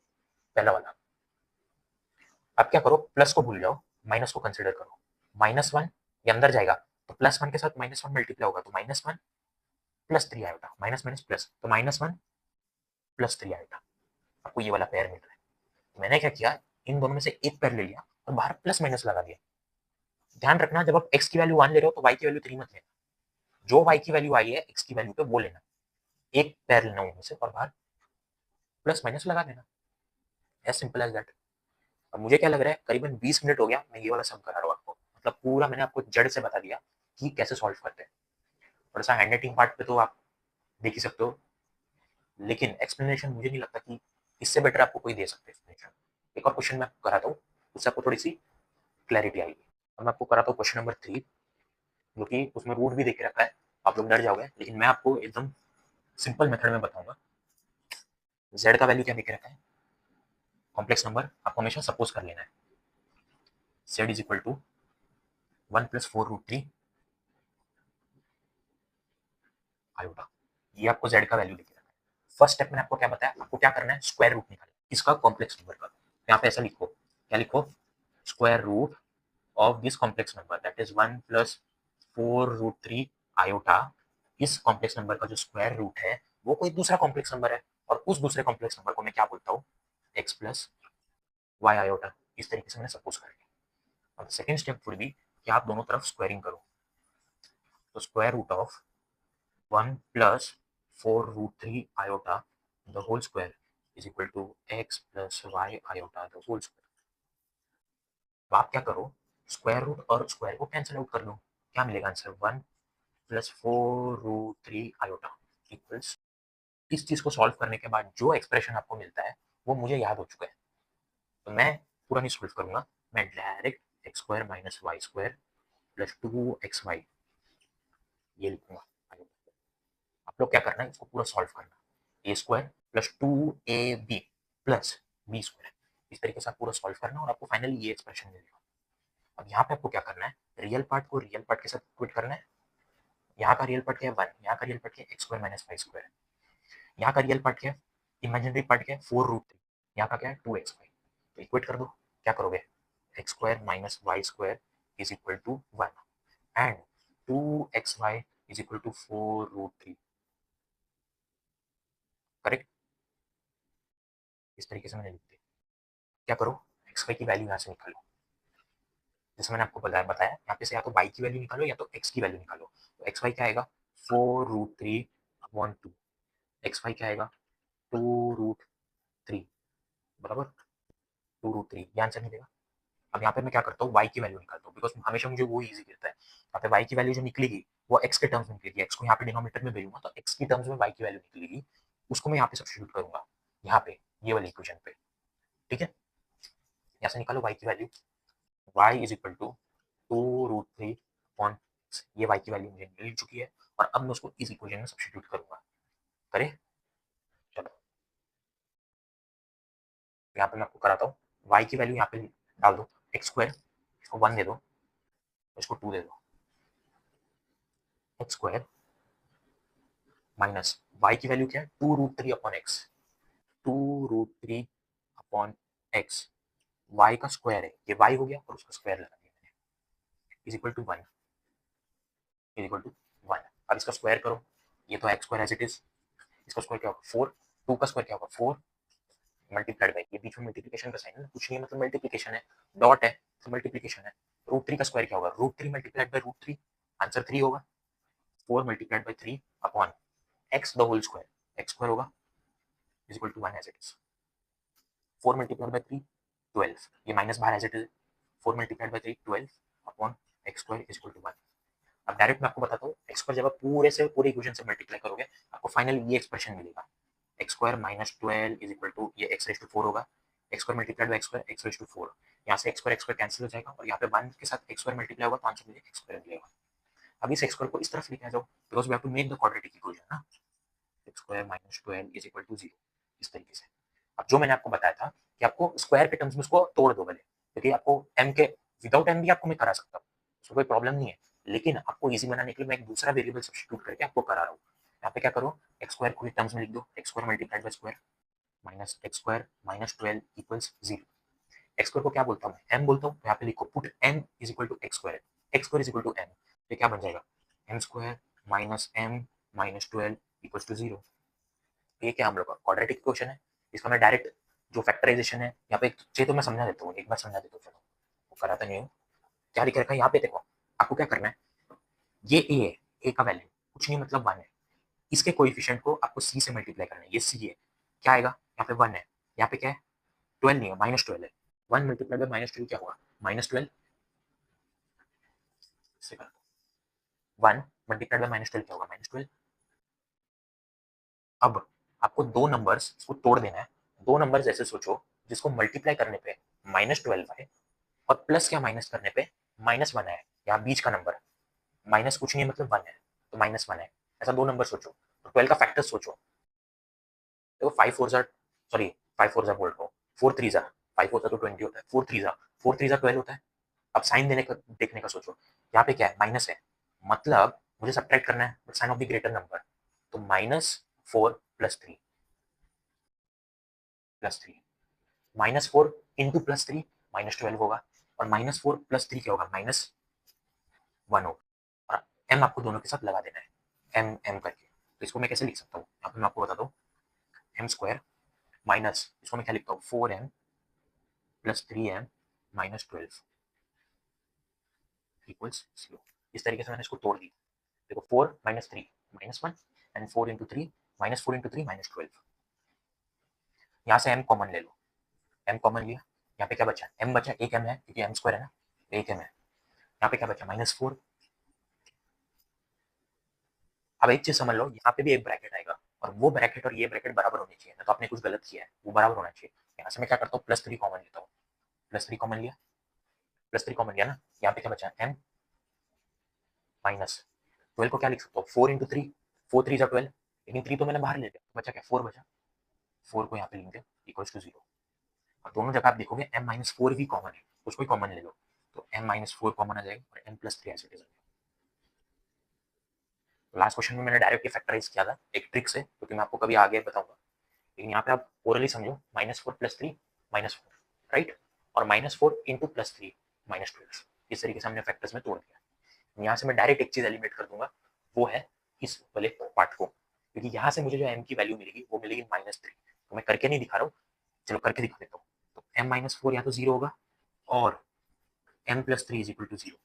पहला वाला। अब क्या करो, प्लस को भूल जाओ, माइनस को कंसिडर करो, -1 ये अंदर जाएगा तो +1 के साथ -1 मल्टीप्लाई होगा तो -1 +3 आएगा, माइनस माइनस प्लस, तो -1 +3 आएगा, आपको ये वाला पेयर मिल रहा है। तो मैंने क्या किया, इन दोनों में से एक पेयर ले लिया और बाहर प्लस माइनस लगा दिया। ध्यान रखना, जब आप एक्स की वैल्यू 1 ले रहे हो तो वाई की वैल्यू 3 मत लेना, जो वाई की वैल्यू आई है एक्स की वैल्यू पे वो लेना, एक पेयर लेना उनमें से और बाहर प्लस माइनस लगा देना, एज सिंपल एज दैट। अब मुझे क्या लग रहा है, करीबन 20 मिनट हो गया मैं ये वाला सम करा रहा हूँ आपको, मतलब पूरा मैंने आपको जड़ से बता दिया कि कैसे सॉल्व करते हैं। थोड़ा सा हैंड राइटिंग पार्ट पे तो आप देख ही सकते हो, लेकिन एक्सप्लेनेशन मुझे नहीं लगता कि इससे बेटर आपको कोई दे सकते एक्सप्लेनेशन। एक और क्वेश्चन मैं आपको कराता हूँ, उससे आपको थोड़ी सी क्लैरिटी आएगी। अब मैं आपको कराता हूँ क्वेश्चन नंबर 3, जो कि उसमें रूट भी देके रखा है, आप लोग डर जाओगे, लेकिन मैं आपको एकदम सिंपल मेथड में बताऊंगा। जेड का वैल्यू क्या देके रखा है, कॉम्प्लेक्स नंबर आपको हमेशा सपोज कर लेना है, z is equal to 1 + 4√3 iota, ये आपको जेड का वैल्यू देके रखा है। फर्स्ट स्टेप मैंने आपको क्या बताया, आपको क्या करना है, स्क्वायर रूट निकालना इसका कॉम्प्लेक्स नंबर का। यहाँ पे ऐसा लिखो, क्या लिखो, square root of this complex number that is 1 + 4√3 iota. इस कॉम्प्लेक्स नंबर का जो स्क्वायर रूट है वो कोई दूसरा कॉम्प्लेक्स नंबर है, और उस दूसरे कॉम्प्लेक्स नंबर को मैं क्या बोलता हूँ, x + y आयोटा। इस तरीके से मैंने सपोज कर लिया। और सेकंड स्टेप वुड बी कि आप दोनों तरफ स्क्वायरिंग करो, तो square root of 1 + 4√3 iota the whole square is equal to x + y iota the whole square. तो आप क्या करो, स्क्वायर रूट और स्क्वायर को कैंसिल आउट कर लो, क्या मिलेगा आंसर 1 प्लस 4√3 आयोटा इक्वल्स। इस चीज को सॉल्व करने के बाद जो एक्सप्रेशन आपको मिलता है वो मुझे याद हो चुका है, तो मैं पूरा नहीं सॉल्व करूंगा, मैं direct x square minus y square plus 2xy ये लिखूंगा। आप लोग क्या करना है, इसको पूरा सॉल्व करना, A square plus 2ab plus B square, इस तरीके से आप पूरा सॉल्व करना और आपको फाइनली ये एक्सप्रेशन मिलेगा। अब यहाँ पे आपको क्या करना है, रियल पार्ट को रियल पार्ट के साथ इक्वेट करना है। यहाँ का रियल पार्ट क्या है 1, यहाँ का रियल पार्ट क्या है x square minus y square, यहाँ का रियल पार्ट क्या है इमेजिनरी पार्ट क्या है 4√3, यहाँ का क्या है 2xy, तो इक्वेट कर दो। क्या करोगे, x square minus y square is equal to 1 and 2xy is equal to 4√3, correct. इस तरीके से मैंने लिख दिया। क्या करो, एक्स वाई की वैल्यू यहाँ से निकालो, जैसे मैंने आपको बताया यहाँ पे से या तो वाई की वैल्यू निकालो या तो एक्स की वैल्यू निकालो। तो एक्स वाई क्या आएगा 4√3/2, एक्स वाई क्या आएगा 2√3 बराबर 2√3, ये आंसर मिलेगा। अब यहाँ पे मैं क्या करता हूँ, वाई की वैल्यू निकालता हूँ, बिकॉज हमेशा मुझे वो इजी गिरता है। यहाँ पे वाई की वैल्यू जो निकलेगी वो एक्स के टर्म्स में निकलेगी, एक्स को यहाँ पे डिनोमिनेटर में भेजूंगा तो एक्स की टर्म्स में वाई की वैल्यू निकलेगी, उसको मैं यहाँ पे सब्स्टिट्यूट करूंगा यहाँ पे ये वाली इक्वेशन पे, ठीक है। यहाँ से निकालो वाई की value, y is equal to 2√3 upon, ये y की वैल्यू मुझे मिल चुकी है और अब मैं उसको इस इक्वेशन में सब्स्टिट्यूट करूंगा। करे, चलो यहाँ पे मैं आपको कराता हूँ, y की वैल्यू यहाँ पे डाल दो, एक्स स्क्वायर इसको 1 दे दो, इसको 2 दे दो, एक्स स्क्वायर माइनस y की वैल्यू क्या है 2√3 upon x, 2√3 upon x, y का स्क्वायर है, ये y हो गया और उसका स्क्वायर लगा दिया मैंने, is equal to 1, is equal to 1। अब इसका स्क्वायर करो, ये तो x square as it is, इसका स्क्वायर क्या होगा 4, 2 का स्क्वायर क्या होगा 4 मल्टीप्लाइड बाई, ये बीच में मल्टीप्लिकेशन का साइन है, कुछ नहीं मतलब मल्टीप्लिकेशन है, डॉट है तो मल्टीप्लिकेशन है। √3 का स्क्वायर क्या होगा √3 मल्टीप्लाइड बाई √3, आंसर 3 होगा, 4 multiplied by 3 upon x the whole square, x square होगा is equal to 1 as it is, 4 multiplied by 3 12, ये माइनस बाहर as it is, 4 multiplied by 3 12 upon x square is equal to 1। अब direct मैं आपको बताता हूँ, x square जब आप पूरे से पूरे इक्वेशन से मल्टीप्लाई करोगे आपको फाइनल ये एक्सप्रेशन मिलेगा, x square minus 12 is equal to ये एक्स रेज टू 4 होगा, x square multiplied by x raise to 4, यहाँ से एक्स स्क्वायर कैंसिल हो जाएगा और यहाँ पे 1 के साथ एक्स स्क्वायर मल्टीप्लाई होगा तो आंसर मुझे एक्स स्क्वायर मिलेगा। अब इस एक्स स्क्वायर को इस तरफ लेके आ जाओ because we have to make the quadratic equation ना, x square minus 12 is equal to 0, इस तरीके से। अब जो मैंने आपको बताया था कि आपको स्क्वायर के टर्म्स में उसको तोड़ दो भले, क्योंकि आपको एम के विदाउट एम भी आपको मैं करा सकता हूँ, उसमें कोई प्रॉब्लम नहीं है, लेकिन आपको इजी बनाने के लिए मैं एक दूसरा वेरिएबल सब्स्टिट्यूट करके आपको करा रहा हूँ। यहाँ पे क्या करो, एक्स स्क्वायर को टर्म्स में लिख दो, x square multiplied by square minus x square minus 12 equals 0। X square को क्या बोलता हूँ मैं, एम बोलता हूँ, यहाँ पे लिखो put m is equal to x square, x square is equal to m, ये क्या बन जाएगा m square minus m minus 12 equals to 0। ये क्या हम लोग का क्वाड्रेटिक इक्वेशन है, इसका मैं डायरेक्ट जो फैक्टराइजेशन है यहाँ पे चाहिए तो मैं समझा देता हूँ, एक बार समझा देता हूँ, चलो वो कराता नहीं हूँ। क्या लिख रखा है यहाँ पे देखो, आपको क्या करना है, ये ए है, ए का वैल्यू कुछ नहीं मतलब 1 है, इसके कोएफिशिएंट को आपको सी से मल्टीप्लाई करना है, ये सी है, क्या आएगा यहाँ पे 1 है, यहाँ पे क्या है 12 नहीं है माइनस 12 है, 1 मल्टीप्लाई बाई माइनस 12 क्या होगा -12, 1 मल्टीप्लाई बाई माइनस 12 क्या होगा -12। अब आपको दो नंबर्स इसको तोड़ देना है, दो नंबर्स ऐसे सोचो जिसको मल्टीप्लाई करने पे -12 आए और प्लस या माइनस करने पे -1 आए, यहाँ बीच का नंबर माइनस कुछ नहीं है मतलब 1 है तो -1 है, ऐसा दो नंबर सोचो, तो 12 का फैक्टर सोचो, देखो 5 4 जा सॉरी 5 4 जा बोल रहा हूँ, 4 3 जा 5 4 जा तो 20 होता है, 4 3 जा 12 होता है। अब साइन देने का देखने का सोचो, यहाँ पे क्या है माइनस है, मतलब मुझे सब्ट्रैक्ट करना है but sign of the greater number, तो -4 +3 -4 इंटू +3 -12 होगा और -4 +3 क्या होगा -1 होगा, और एम आपको दोनों के साथ लगा देना है एम एम करके, तो इसको मैं कैसे लिख सकता हूँ यहाँ पे मैं आपको बताता हूँ, एम स्क्वायर माइनस इसको मैं क्या लिखता हूँ 4m + 3m - 12 इक्वल्स 0। इस तरीके से मैंने इसको तोड़ दी, देखो 4 - 3 -1 एंड 4 इंटू 3 -4 इंटू 3 -12, यहाँ से m कॉमन ले लो, m कॉमन लिया, यहाँ पे क्या बचा m बचा, एक m है क्योंकि m स्क्वायर है ना, एक m है, यहाँ पे क्या बचा -4। अब एक चीज समझ लो, यहाँ पे भी एक ब्रैकेट आएगा और वो ब्रैकेट और ये ब्रैकेट बराबर होनी चाहिए, ना तो आपने कुछ गलत किया है, वो बराबर होना चाहिए। यहाँ से मैं क्या करता हूँ, +3 कॉमन लेता हूँ, +3 कॉमन लिया, +3 कॉमन लिया ना, यहाँ पे क्या बचा m माइनस 12 को क्या लिख सकता हूँ, 4 इंटू 3, 4 3 12, लेकिन 3 तो मैंने बाहर ले लिया, तो बचा क्या, 4 बचा, 4 को यहाँ पे लिख दिया इक्वल्स टू 0। और दोनों जगह आप देखोगे m-4 भी कॉमन है, उसको ही कॉमन ले लो, तो m-4 कॉमन आ जाएगा और m+3 ऐसे डिजाइन। लास्ट क्वेश्चन में मैंने डायरेक्ट फैक्टराइज किया था एक ट्रिक से, क्योंकि मैं आपको कभी आगे बताऊंगा, लेकिन यहाँ पे आप ओरली समझो, -4 + 3 -4, राइट, और -4 इंटू +3 -12, इस तरीके से हमने फैक्टर्स में तोड़ दिया। यहाँ से मैं डायरेक्ट एक चीज एलिमिनेट कर दूंगा, वो है इस वाले पार्ट को, क्योंकि यहाँ से मुझे जो m की वैल्यू मिलेगी वो मिलेगी -3, तो मैं करके नहीं दिखा रहा हूँ, चलो करके दिखा देता हूँ। तो m-4 या तो 0 होगा और m+3 = 0,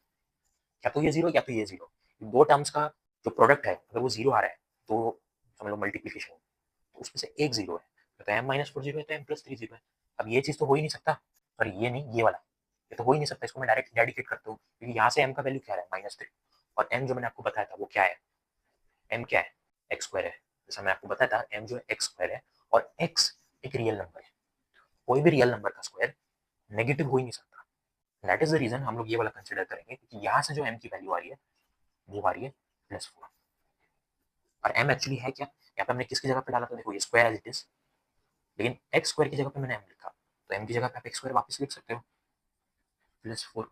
या तो ये 0 या तो ये 0, दो टर्म्स का जो प्रोडक्ट है अगर वो 0 आ रहा है तो समझ लो मल्टीप्लीकेशन, तो उसमें से एक 0 है, तो m-4 0 है तो m+3 0 है। अब ये चीज तो हो ही नहीं सकता, सॉरी ये नहीं, ये वाला, ये तो हो ही नहीं सकता, इसको मैं डायरेक्ट डेडिकेट करता हूँ, क्योंकि यहाँ से m का वैल्यू क्या है, -3, और m जो मैंने आपको बताया था वो क्या है, m क्या है, x² है, जैसा मैं आपको बताया था m जो है x² है, और x एक रियल नंबर है, कोई भी रियल नंबर का स्क्वायर नेगेटिव हो ही नहीं सकता। दैट इज द रीजन हम लोग ये वाला कंसिडर करेंगे, क्योंकि यहाँ से जो m की वैल्यू आ रही है वो आ रही है +4, और m एक्चुअली है क्या, यहाँ पे हमने किसकी जगह पे डाला था, देखो ये स्क्वायर एज इट इज, लेकिन x² की जगह पे मैंने m लिखा, तो m की जगह पे आप x² वापस लिख सकते हो +4।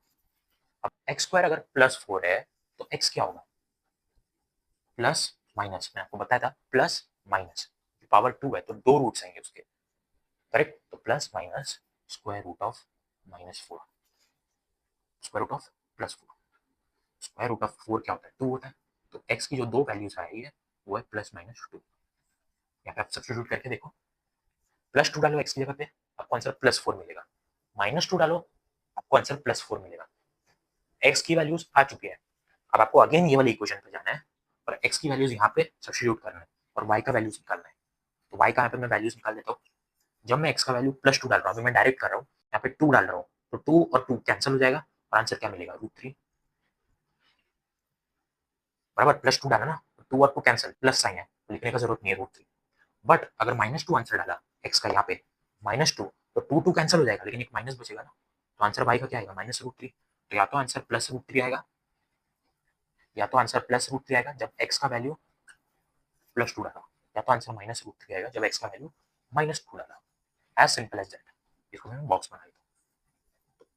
अब x² अगर +4 है तो x क्या होगा, प्लस माइनस, मैं आपको बताया था प्लस माइनस, पावर 2 है तो दो रूट्स आएंगे उसके, करेक्ट, तो plus minus square root of -4, square root of +4, square root of 4 क्या होता है, 2 होता है, तो x की जो दो वैल्यूज आ रही है वो है +-2, यहाँ पे आप सब्स्टिट्यूट करके देखो, +2 डालो x की जगह पे, आपको आंसर +4 मिलेगा, -2 डालो आपको आंसर +4 मिलेगा, x की वैल्यूज आ चुकी है, अब आपको अगेन ये वाली इक्वेशन पे जाना है और x की वैल्यूज यहाँ पे सब्स्टिट्यूट करना है और y का वैल्यूज निकालना है, तो y का यहाँ पे मैं वैल्यूज निकाल देता हूँ। जब मैं x का वैल्यू +2 डाल रहा हूँ, अभी मैं डायरेक्ट कर रहा हूँ, यहाँ पे 2 डाल रहा हूँ, तो 2 और 2 कैंसिल हो जाएगा और आंसर क्या मिलेगा, √3, बराबर, +2 डाला ना, तो 2 और 2 कैंसिल, प्लस साइन है, तो लिखने का जरूरत नहीं है √3। बट अगर -2 आंसर डाला x का यहाँ पे, -2, तो 2 2 कैंसिल हो जाएगा, लेकिन एक माइनस बचेगा ना, तो आंसर y का क्या आएगा, -√3, तो या तो आंसर +√3 आएगा, या तो आंसर +√3 आएगा जब x का वैल्यू +2 डाला, या तो आंसर -√3 आएगा जब x का वैल्यू -2 डाला, एज सिंपल एज दैट। इसको मैं बॉक्स बना देता हूँ,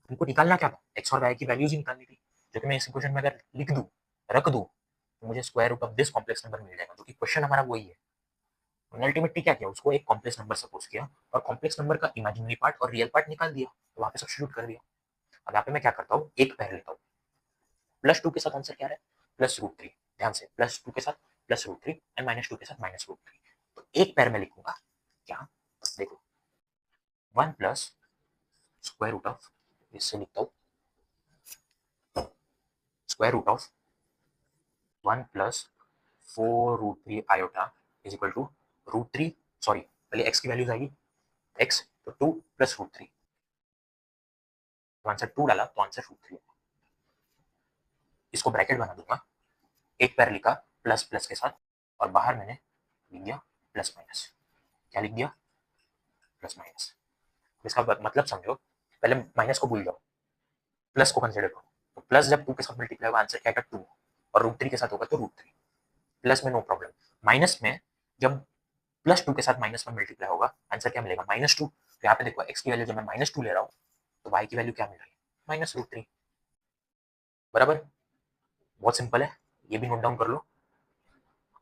उनको निकालना क्या था, x और y की वैल्यूज ही निकालनी थी, जो कि मैं इस इक्वेशन में अगर लिख दूं, रख दूं, तो मुझे square root of this complex number मिल जाएगा, जो कि क्वेश्चन हमारा वही है। तो अल्टीमेटली क्या किया, उसको एक कॉम्प्लेक्स नंबर सपोज किया और कॉम्प्लेक्स नंबर का इमेजिनरी पार्ट और रियल पार्ट निकाल दिया, तो वहां पे सब्स्टिट्यूट कर दिया। अब यहाँ पे मैं क्या करता हूँ, एक पैर लेता हूँ, +2 के साथ आंसर क्या है, +√3, ध्यान से, +2 के साथ +√3 एंड -2 के साथ -√3, तो एक पैर में लिखूंगा क्या, देखो 1 प्लस स्क्वायर रूट ऑफ, इससे लिखता हूँ square root of 1 plus 4√3 iota is equal to √3, sorry पहले एक्स की वैल्यूज आएगी, एक्स तो 2 प्लस √3, तो आंसर 2 डाला तो आंसर √3, इसको ब्रैकेट बना दूंगा, एक पैर लिखा प्लस प्लस के साथ और बाहर मैंने लिख दिया प्लस माइनस, क्या लिख दिया, प्लस माइनस, इसका मतलब समझो, पहले माइनस को भूल जाओ, प्लस को कंसिडर करो, तो प्लस जब 2 के साथ मल्टीप्लाई होगा आंसर क्या आएगा 2, और √3 के साथ होगा तो √3, प्लस में नो प्रॉब्लम, माइनस में जब +2 के साथ माइनस में मल्टीप्लाई होगा आंसर क्या मिलेगा, -2, तो यहाँ पे देखो एक्स की वैल्यू जब मैं -2 ले रहा हूँ तो वाई की वैल्यू क्या मिल रही है, -√3, बराबर, बहुत सिंपल है, ये भी नोट डाउन कर लो।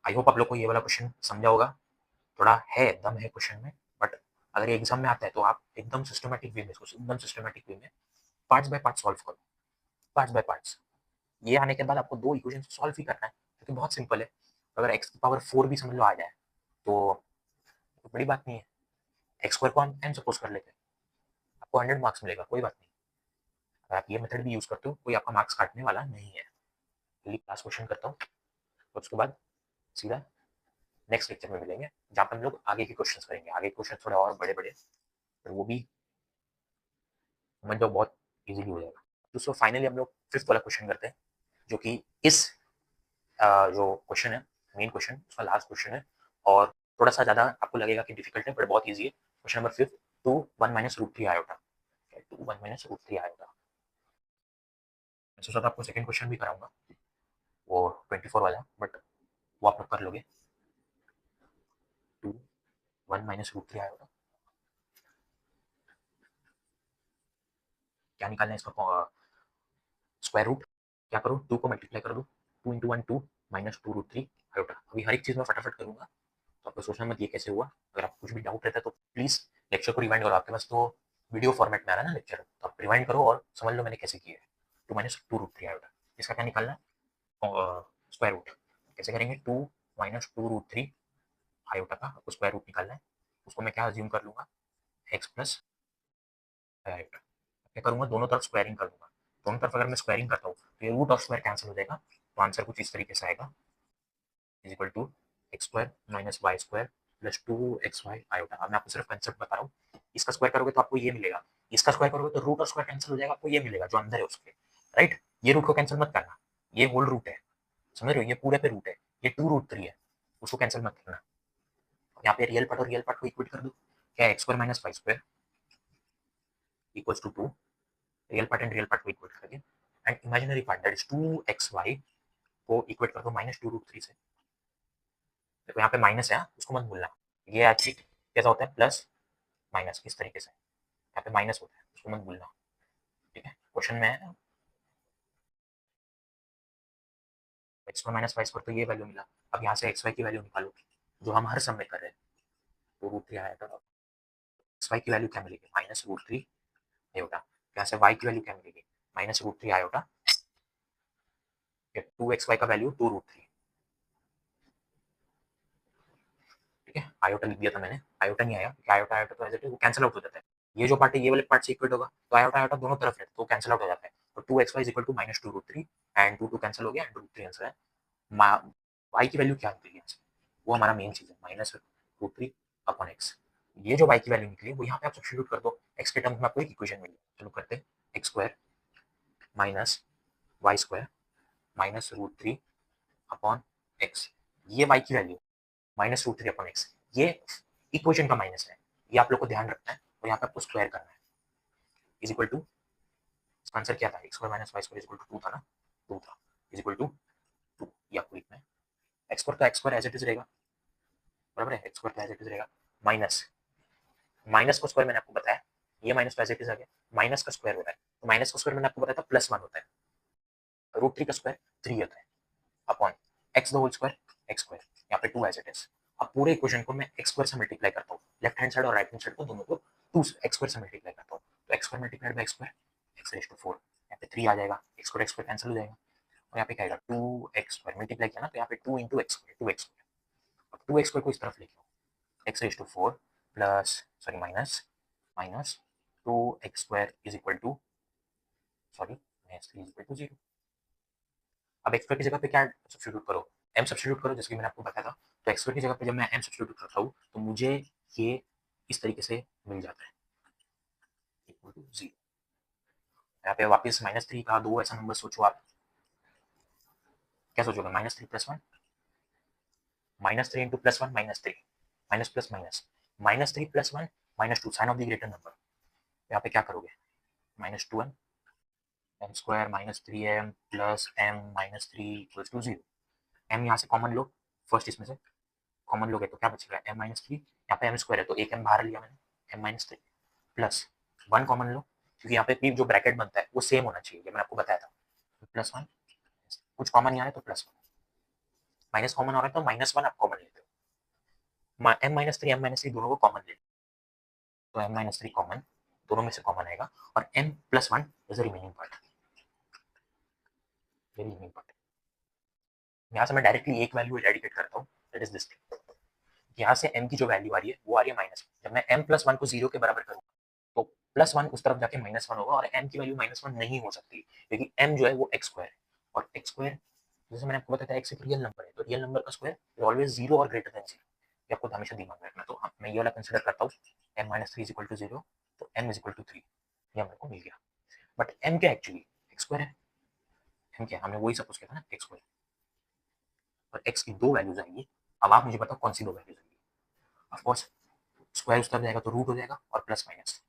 आई होप आप लोग को ये वाला क्वेश्चन समझा होगा, थोड़ा है दम है क्वेश्चन में, बट अगर ये एग्जाम में आता है तो आप एकदम सिस्टमेटिक वे में इसको एकदम सिस्टमेटिक वे में पार्ट्स बाय पार्ट्स सॉल्व करो, पार्ट्स बाय पार्ट्स, ये आने के बाद आपको दो इक्वेशन सॉल्व ही करना है, क्योंकि बहुत सिंपल है, अगर एक्स की पावर 4 भी समझ लो आ जाए तो बड़ी बात नहीं है, x² को हम n सपोज कर लेते हैं, आपको 100 मार्क्स मिलेगा, कोई बात नहीं, अगर आप ये मेथड भी यूज करते हो कोई आपका मार्क्स काटने वाला नहीं है। लास्ट क्वेश्चन करता हूँ और उसके बाद सीधा नेक्स्ट लेक्चर में मिलेंगे, जहाँ पर हम लोग आगे के क्वेश्चन करेंगे, आगे क्वेश्चन थोड़े और बड़े बड़े, पर वो भी समझ जाओ बहुत इजीली हो जाएगा। दोस्तों फाइनली हम लोग फिफ्थ वाला क्वेश्चन करते हैं, जो कि इस जो क्वेश्चन है, मेन क्वेश्चन, उसका लास्ट क्वेश्चन है और थोड़ा सा ज़्यादा आपको लगेगा कि डिफिकल्ट है, बट बहुत ईजी है। Question number fifth, 2 1 minus root 3 iota, 2 1 minus root 3 iota. मैं सोचा था आपको सेकंड क्वेश्चन भी कराऊंगा, वो 24 वाला, बट वो आप लोग कर लोगे। 2 1 माइनस रूट 3 आयोटा, क्या निकालना है इसका स्क्वायर रूट। क्या करूँ, 2 को मल्टीप्लाई कर दूँ, 2 इंटू 1 2 माइनस 2 रूट 3 आयोटा। अभी हर एक चीज़ में फटाफट करूंगा, तो आपको सोचना मत ये कैसे हुआ। अगर आपको कुछ भी डाउट रहता है तो प्लीज़ लेक्चर को रिवाइंड करो, आपके पास तो वीडियो फॉर्मेट में आ रहा है ना लेक्चर, तो आप रिवाइंड करो और समझ लो मैंने कैसे किया है। 2 माइनस 2 रूट 3 आयोटा, इसका क्या निकालना है, स्क्वायर रूट। कैसे करेंगे, 2 माइनस 2 रूट 3 आयोटा का आपको स्क्वायर रूट निकालना है। उसको मैं क्या अज्यूम कर लूंगा, एक्स प्लस आयोटा। क्या करूंगा, दोनों तरफ स्क्वायरिंग कर लूंगा। दोनों तरफ अगर मैं स्क्वायरिंग करता हूँ तो ये रूट ऑफ स्क्वायर कैंसिल हो जाएगा, तो आंसर कुछ इस तरीके से आएगा, is equal to x square minus y square plus 2xy iota. अब मैं आपको सिर्फ कंसेप्ट बता रहा हूँ, इसका स्क्वायर करोगे तो आपको ये मिलेगा, इसका स्क्वायर करोगे तो रूट और स्क्वायर कैंसिल हो जाएगा, आपको ये मिलेगा जो अंदर है उसके, राइट। ये रूट को कैंसिल मत करना, ये होल रूट है, समझ रहे हो, ये पूरे पे रूट है, ये 2 रूट 3 है, उसको कैंसिल मत करना। यहाँ पे रियल पार्ट और रियल पार्ट को इक्वेट कर दो, क्या x square minus y square equals to 2, real part and real part को इक्वेट करके, and imaginary part that is 2xy को इक्वेट कर दो माइनस 2 रूट 3 से। देखो यहाँ पे माइनस है, उसको मत भूलना, ये एक्चुअली कैसा होता है, प्लस माइनस इस तरीके से, यहाँ पे माइनस होता है, उसको मत भूलना, ठीक है। क्वेश्चन में x square minus y square, तो ये वैल्यू मिला। अब यहाँ से एक्स वाई की वैल्यू निकालो, जो हम हर सम में कर रहे हैं, तो रूट 3 आया था, एक्स वाई की वैल्यू क्या मिलेगी, माइनस रूट 3 आयोटा। यहाँ से वाई की वैल्यू क्या मिलेगी, माइनस रूट 3 आयोटा, 2xy का वैल्यू 2 रूट 3, ठीक है। आयोटा लिख दिया था मैंने, आयोटा नहीं आया क्योंकि आयोटा आयोटा तो एज इट इज वो कैंसिल आउट हो जाता है, ये जो पार्ट है ये वाले पार्ट से इक्वल होगा, तो आयोटा आयोटा दोनों तरफ है तो कैंसिल आउट हो जाता है, तो 2xy is equal to minus 2 root 3 and 2 2 cancel हो गया एंड रूट 3 आंसर है। वाई की वैल्यू क्या निकली यहाँ से, वो हमारा मेन चीज है, माइनस रूट 3 अपॉन एक्स। ये जो वाई की वैल्यू निकली वो यहाँ पे आप सब्स्टिट्यूट कर दो, एक्स के टर्म्स में आपको एक इक्वेशन मिली, चलो करते हैं, x square minus y square minus root 3 upon x, ये वाई की value minus root 3 upon x, ये इक्वेशन का माइनस है, ये आप लोग को ध्यान रखना है और यहाँ पे आपको स्क्वायर करना है, इज इक्वल टू, इसका आंसर क्या था, x square minus y square is equal to 2 था ना, 2 था, इज इक्वल टू 2, ये आपको लिखना है। एक्स स्क्वायर का x square as it is रहेगा, बराबर है, एक्स स्क्वायर का एज इट इज रहेगा, माइनस माइनस का स्क्वायर मैंने आपको बताया, ये माइनस का एज इट इज आ गया, माइनस का स्क्वायर होता है, तो माइनस का स्क्वायर मैंने आपको बताया था प्लस 1 होता है, रूट 3 का स्क्वायर 3 होता है, upon x the whole square, x square, यहाँ पे 2 एज इट इज। अब पूरे इक्वेशन को मैं एक्स स्क्वायर से मल्टीप्लाई करता हूँ, लेफ्ट हैंड साइड और राइट हैंड साइड को दोनों को 2 एक्स स्क्वायर से मल्टीप्लाई करता हूँ, तो x square multiplied by x square, x raise to 4, यहाँ पे 3 आ जाएगा, एक्स स्क्वायर कैंसिल हो जाएगा, और यहाँ पे क्या आएगा 2x स्क्वायर मल्टीप्लाई किया ना, तो यहाँ पे 2 into x square, 2x square, अब 2x स्क्वायर को इस तरफ लेके आओ, x raise to 4 plus sorry minus minus 2x square is equal to sorry minus 3 is equal to 0। अब एक्स स्क्वायर की जगह पे क्या सब्स्टिट्यूट करो, एम सब्स्टिट्यूट करो, जैसे कि मैंने आपको बताया था, तो एक्स स्क्वायर की जगह पे जब मैं एम सब्स्टिट्यूट करता हूँ तो मुझे ये इस तरीके से मिल जाता है, इक्वल टू 0। यहाँ पे वापस माइनस 3 का 2 ऐसा नंबर सोचो आप, क्या सोचोगे, minus 3 plus 1, minus 3 into plus 1 minus 3, minus plus minus, minus 3 plus 1 minus 2, sign of the greater number, यहाँ पे क्या करोगे, minus 2 m square minus 3 m plus m minus 3 equals to 0। M यहाँ से कॉमन लो, फर्स्ट इसमें से कॉमन लोगे तो क्या बचेगा, एम माइनस 3, यहाँ पे एम स्क्वायर है तो एक एम बाहर लिया मैंने, एम माइनस 3 प्लस 1 कॉमन लो, क्योंकि यहाँ पे भी जो ब्रैकेट बनता है वो सेम होना चाहिए, मैंने आपको बताया था, प्लस 1, कुछ कॉमन नहीं आ रहा है तो प्लस 1, माइनस कॉमन आ रहा है तो माइनस 1 आप कॉमन लेते हो, एम माइनस 3 एम माइनस 3 दोनों को कॉमन ले, तो एम माइनस 3 कॉमन, दोनों में से कॉमन आएगा, और M plus 1 is the remaining part, ये रिमेनिंग पार्ट। यहाँ से मैं डायरेक्टली एक वैल्यू डेडिकेट करता हूँ, दैट इज दिस, यहाँ से m की जो वैल्यू आ रही है वो आ रही है माइनस, जब मैं m प्लस 1 को 0 के बराबर करूँगा तो प्लस 1 उस तरफ जाके माइनस 1 होगा, और m की वैल्यू माइनस 1 नहीं हो सकती क्योंकि m जो है वो x स्क्वायर है, और x स्क्वायर जैसे मैंने आपको बताया था x एक रियल नंबर है, तो रियल नंबर का स्क्वायर इज ऑलवेज 0 और ग्रेटर देन 0, ये आपको हमेशा दिमाग में रखना। तो मैं ये वाला कंसिडर करता हूँ, m minus 3 is equal to 0, तो m इज इक्वल टू 3, ये मेरे को मिल गया। बट m क्या एक्चुअली स्क्वायर है, हम क्या हमने वही सपोज किया था ना एक्स स्क्वायर, और एक्स की दो वैल्यूज आएंगी। अब आप मुझे बताओ कौन सी दो वैल्यूज आएंगी। ऑफकोर्स स्क्वायर उस तरफ जाएगा तो रूट हो जाएगा और प्लस माइनस,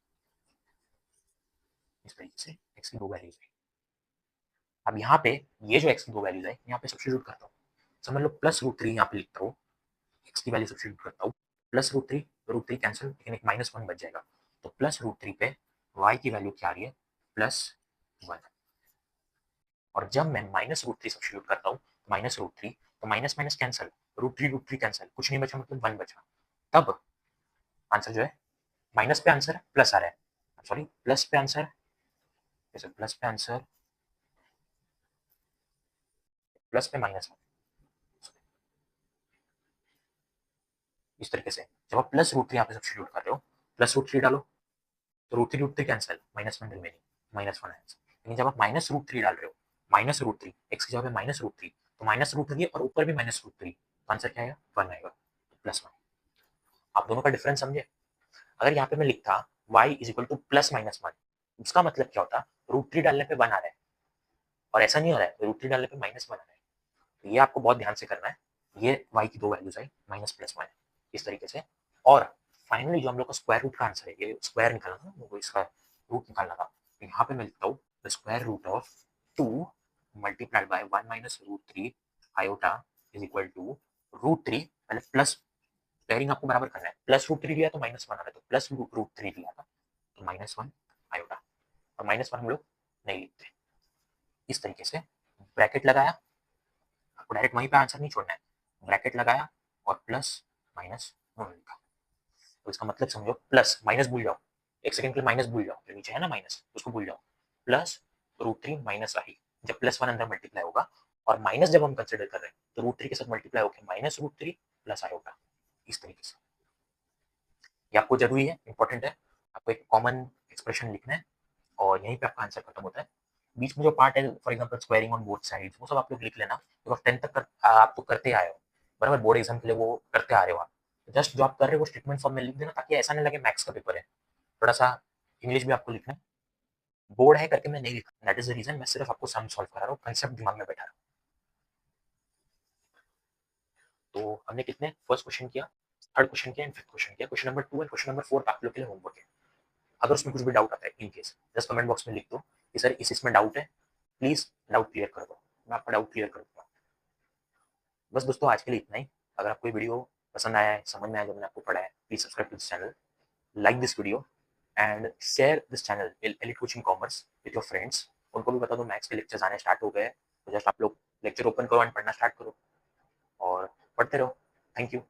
इस तरीके से एक्स की दो वैल्यूज आएंगी। अब यहाँ पे ये जो एक्स की दो वैल्यूज है यहाँ पे सब्स्टिट्यूट करता हूँ, समझ लो प्लस रूट थ्री यहाँ पे लिखता हूँ, एक्स की वैल्यू सब्स्टिट्यूट करता हूँ, प्लस रूट थ्री कैंसिल, लेकिन एक माइनस वन बच जाएगा, तो प्लस रूट थ्री पे वाई की वैल्यू क्या आ रही है प्लस वन। और जब मैं माइनस रूट थ्री सब्स्टिट्यूट करता हूँ माइनस रूट थ्री, तो minus minus cancel, root three cancel, कुछ नहीं बचा मतलब वन बचा, तब आंसर जो है माइनस पे आंसर प्लस आ रहा है, सॉरी प्लस पे आंसर, जैसे प्लस पे आंसर प्लस पे माइनस, इस तरीके से जब आप प्लस रूट थ्री यहाँ पे सब्स्टिट्यूट कर रहे हो, प्लस रूट थ्री डालो तो root three cancel, minus one remaining, minus one answer. लेकिन जब आप माइनस रूट थ्री डाल रहे हो, माइनस रूट थ्री एक्स की जगह पे माइनस रूट थ्री, तो माइनस रूट थ्री और ऊपर भी माइनस रूट थ्री, तो आंसर क्या आएगा वन आएगा, प्लस वन। आप दोनों का डिफरेंस समझे। अगर यहाँ पे मैं लिखता y is equal two plus minus one, उसका मतलब क्या होता, रूट थ्री डालने पे वन आ रहा है, और ऐसा नहीं हो रहा है रूट थ्री डालने पे माइनस वन आ रहा है, तो ये आपको बहुत ध्यान से करना है। ये y की दो वैल्यूज आई माइनस प्लस वन, इस तरीके से। और फाइनली जो हम लोग का स्क्वायर रूट का आंसर है, ये स्क्वायर निकालना था वो, इसका रूट निकालना था, तो यहाँ पे मैं लिखता हूँ the square root of two multiplied by one minus root three iota is equal to root three, पहले प्लस पेयरिंग आपको बराबर करना है, प्लस रूट थ्री लिया तो माइनस वन आ रहा है, तो प्लस रूट थ्री लिया था तो माइनस वन आयोटा, और माइनस वन हम लोग नहीं लिखते, इस तरीके से ब्रैकेट लगाया, आपको डायरेक्ट वहीं पे आंसर नहीं छोड़ना है, ब्रैकेट लगाया और प्लस माइनस दोनों लिखा, तो इसका मतलब समझो प्लस माइनस भूल जाओ, एक सेकंड के लिए माइनस भूल जाओ, जो नीचे है ना माइनस उसको भूल जाओ, प्लस रूट थ्री माइनस आई, जब प्लस वन अंदर मल्टीप्लाई होगा, और माइनस जब हम कंसिडर कर रहे हैं तो रूट थ्री के साथ मल्टीप्लाई होकर माइनस रूट थ्री प्लस आई होगा, इस तरीके से। ये आपको जरूरी है, इंपॉर्टेंट है, आपको एक कॉमन एक्सप्रेशन लिखना है और यहीं पे आपका आंसर खत्म होता है। बीच में जो पार्ट है for example squaring on both sides, वो सब आप लोग लिख लेना, तो 10 तक आप तो करते आए हो, बराबर बोर्ड एग्जाम के लिए वो करते आ रहे हो आप, जस्ट जो आप कर रहे हो वो स्टेटमेंट फॉर्म में लिख देना, ताकि ऐसा नहीं लगे मैथ्स का पेपर है, थोड़ा सा इंग्लिश भी आपको लिखना है। बोर्ड है करके मैं नहीं लिखा, दैट इज द रीजन, मैं सिर्फ आपको सम सॉल्व करा रहा हूँ, कंसेप्ट दिमाग में बैठा रहा हूँ। तो हमने कितने फर्स्ट क्वेश्चन किया, थर्ड क्वेश्चन किया एंड फिफ्थ क्वेश्चन किया, question number 2 and question number 4 आप लोग के लिए होमवर्क है। अगर उसमें कुछ भी डाउट आता है in case just comment box में लिख दो कि सर इसमें डाउट है, प्लीज डाउट क्लियर कर दो, मैं आपका डाउट क्लियर कर दूंगा। बस दोस्तों आज के लिए इतना ही। अगर आपको ये वीडियो पसंद आया है, समझ में आया जो मैंने आपको पढ़ाया है, please subscribe to this channel, like this video and share this channel Elite Coaching Commerce with your friends। उनको भी बता दो मैथ्स के लेक्चर्स आने स्टार्ट हो गए, तो जस्ट आप लोग लेक्चर ओपन करो एंड पढ़ना स्टार्ट करो और पढ़ते रहो। Thank you.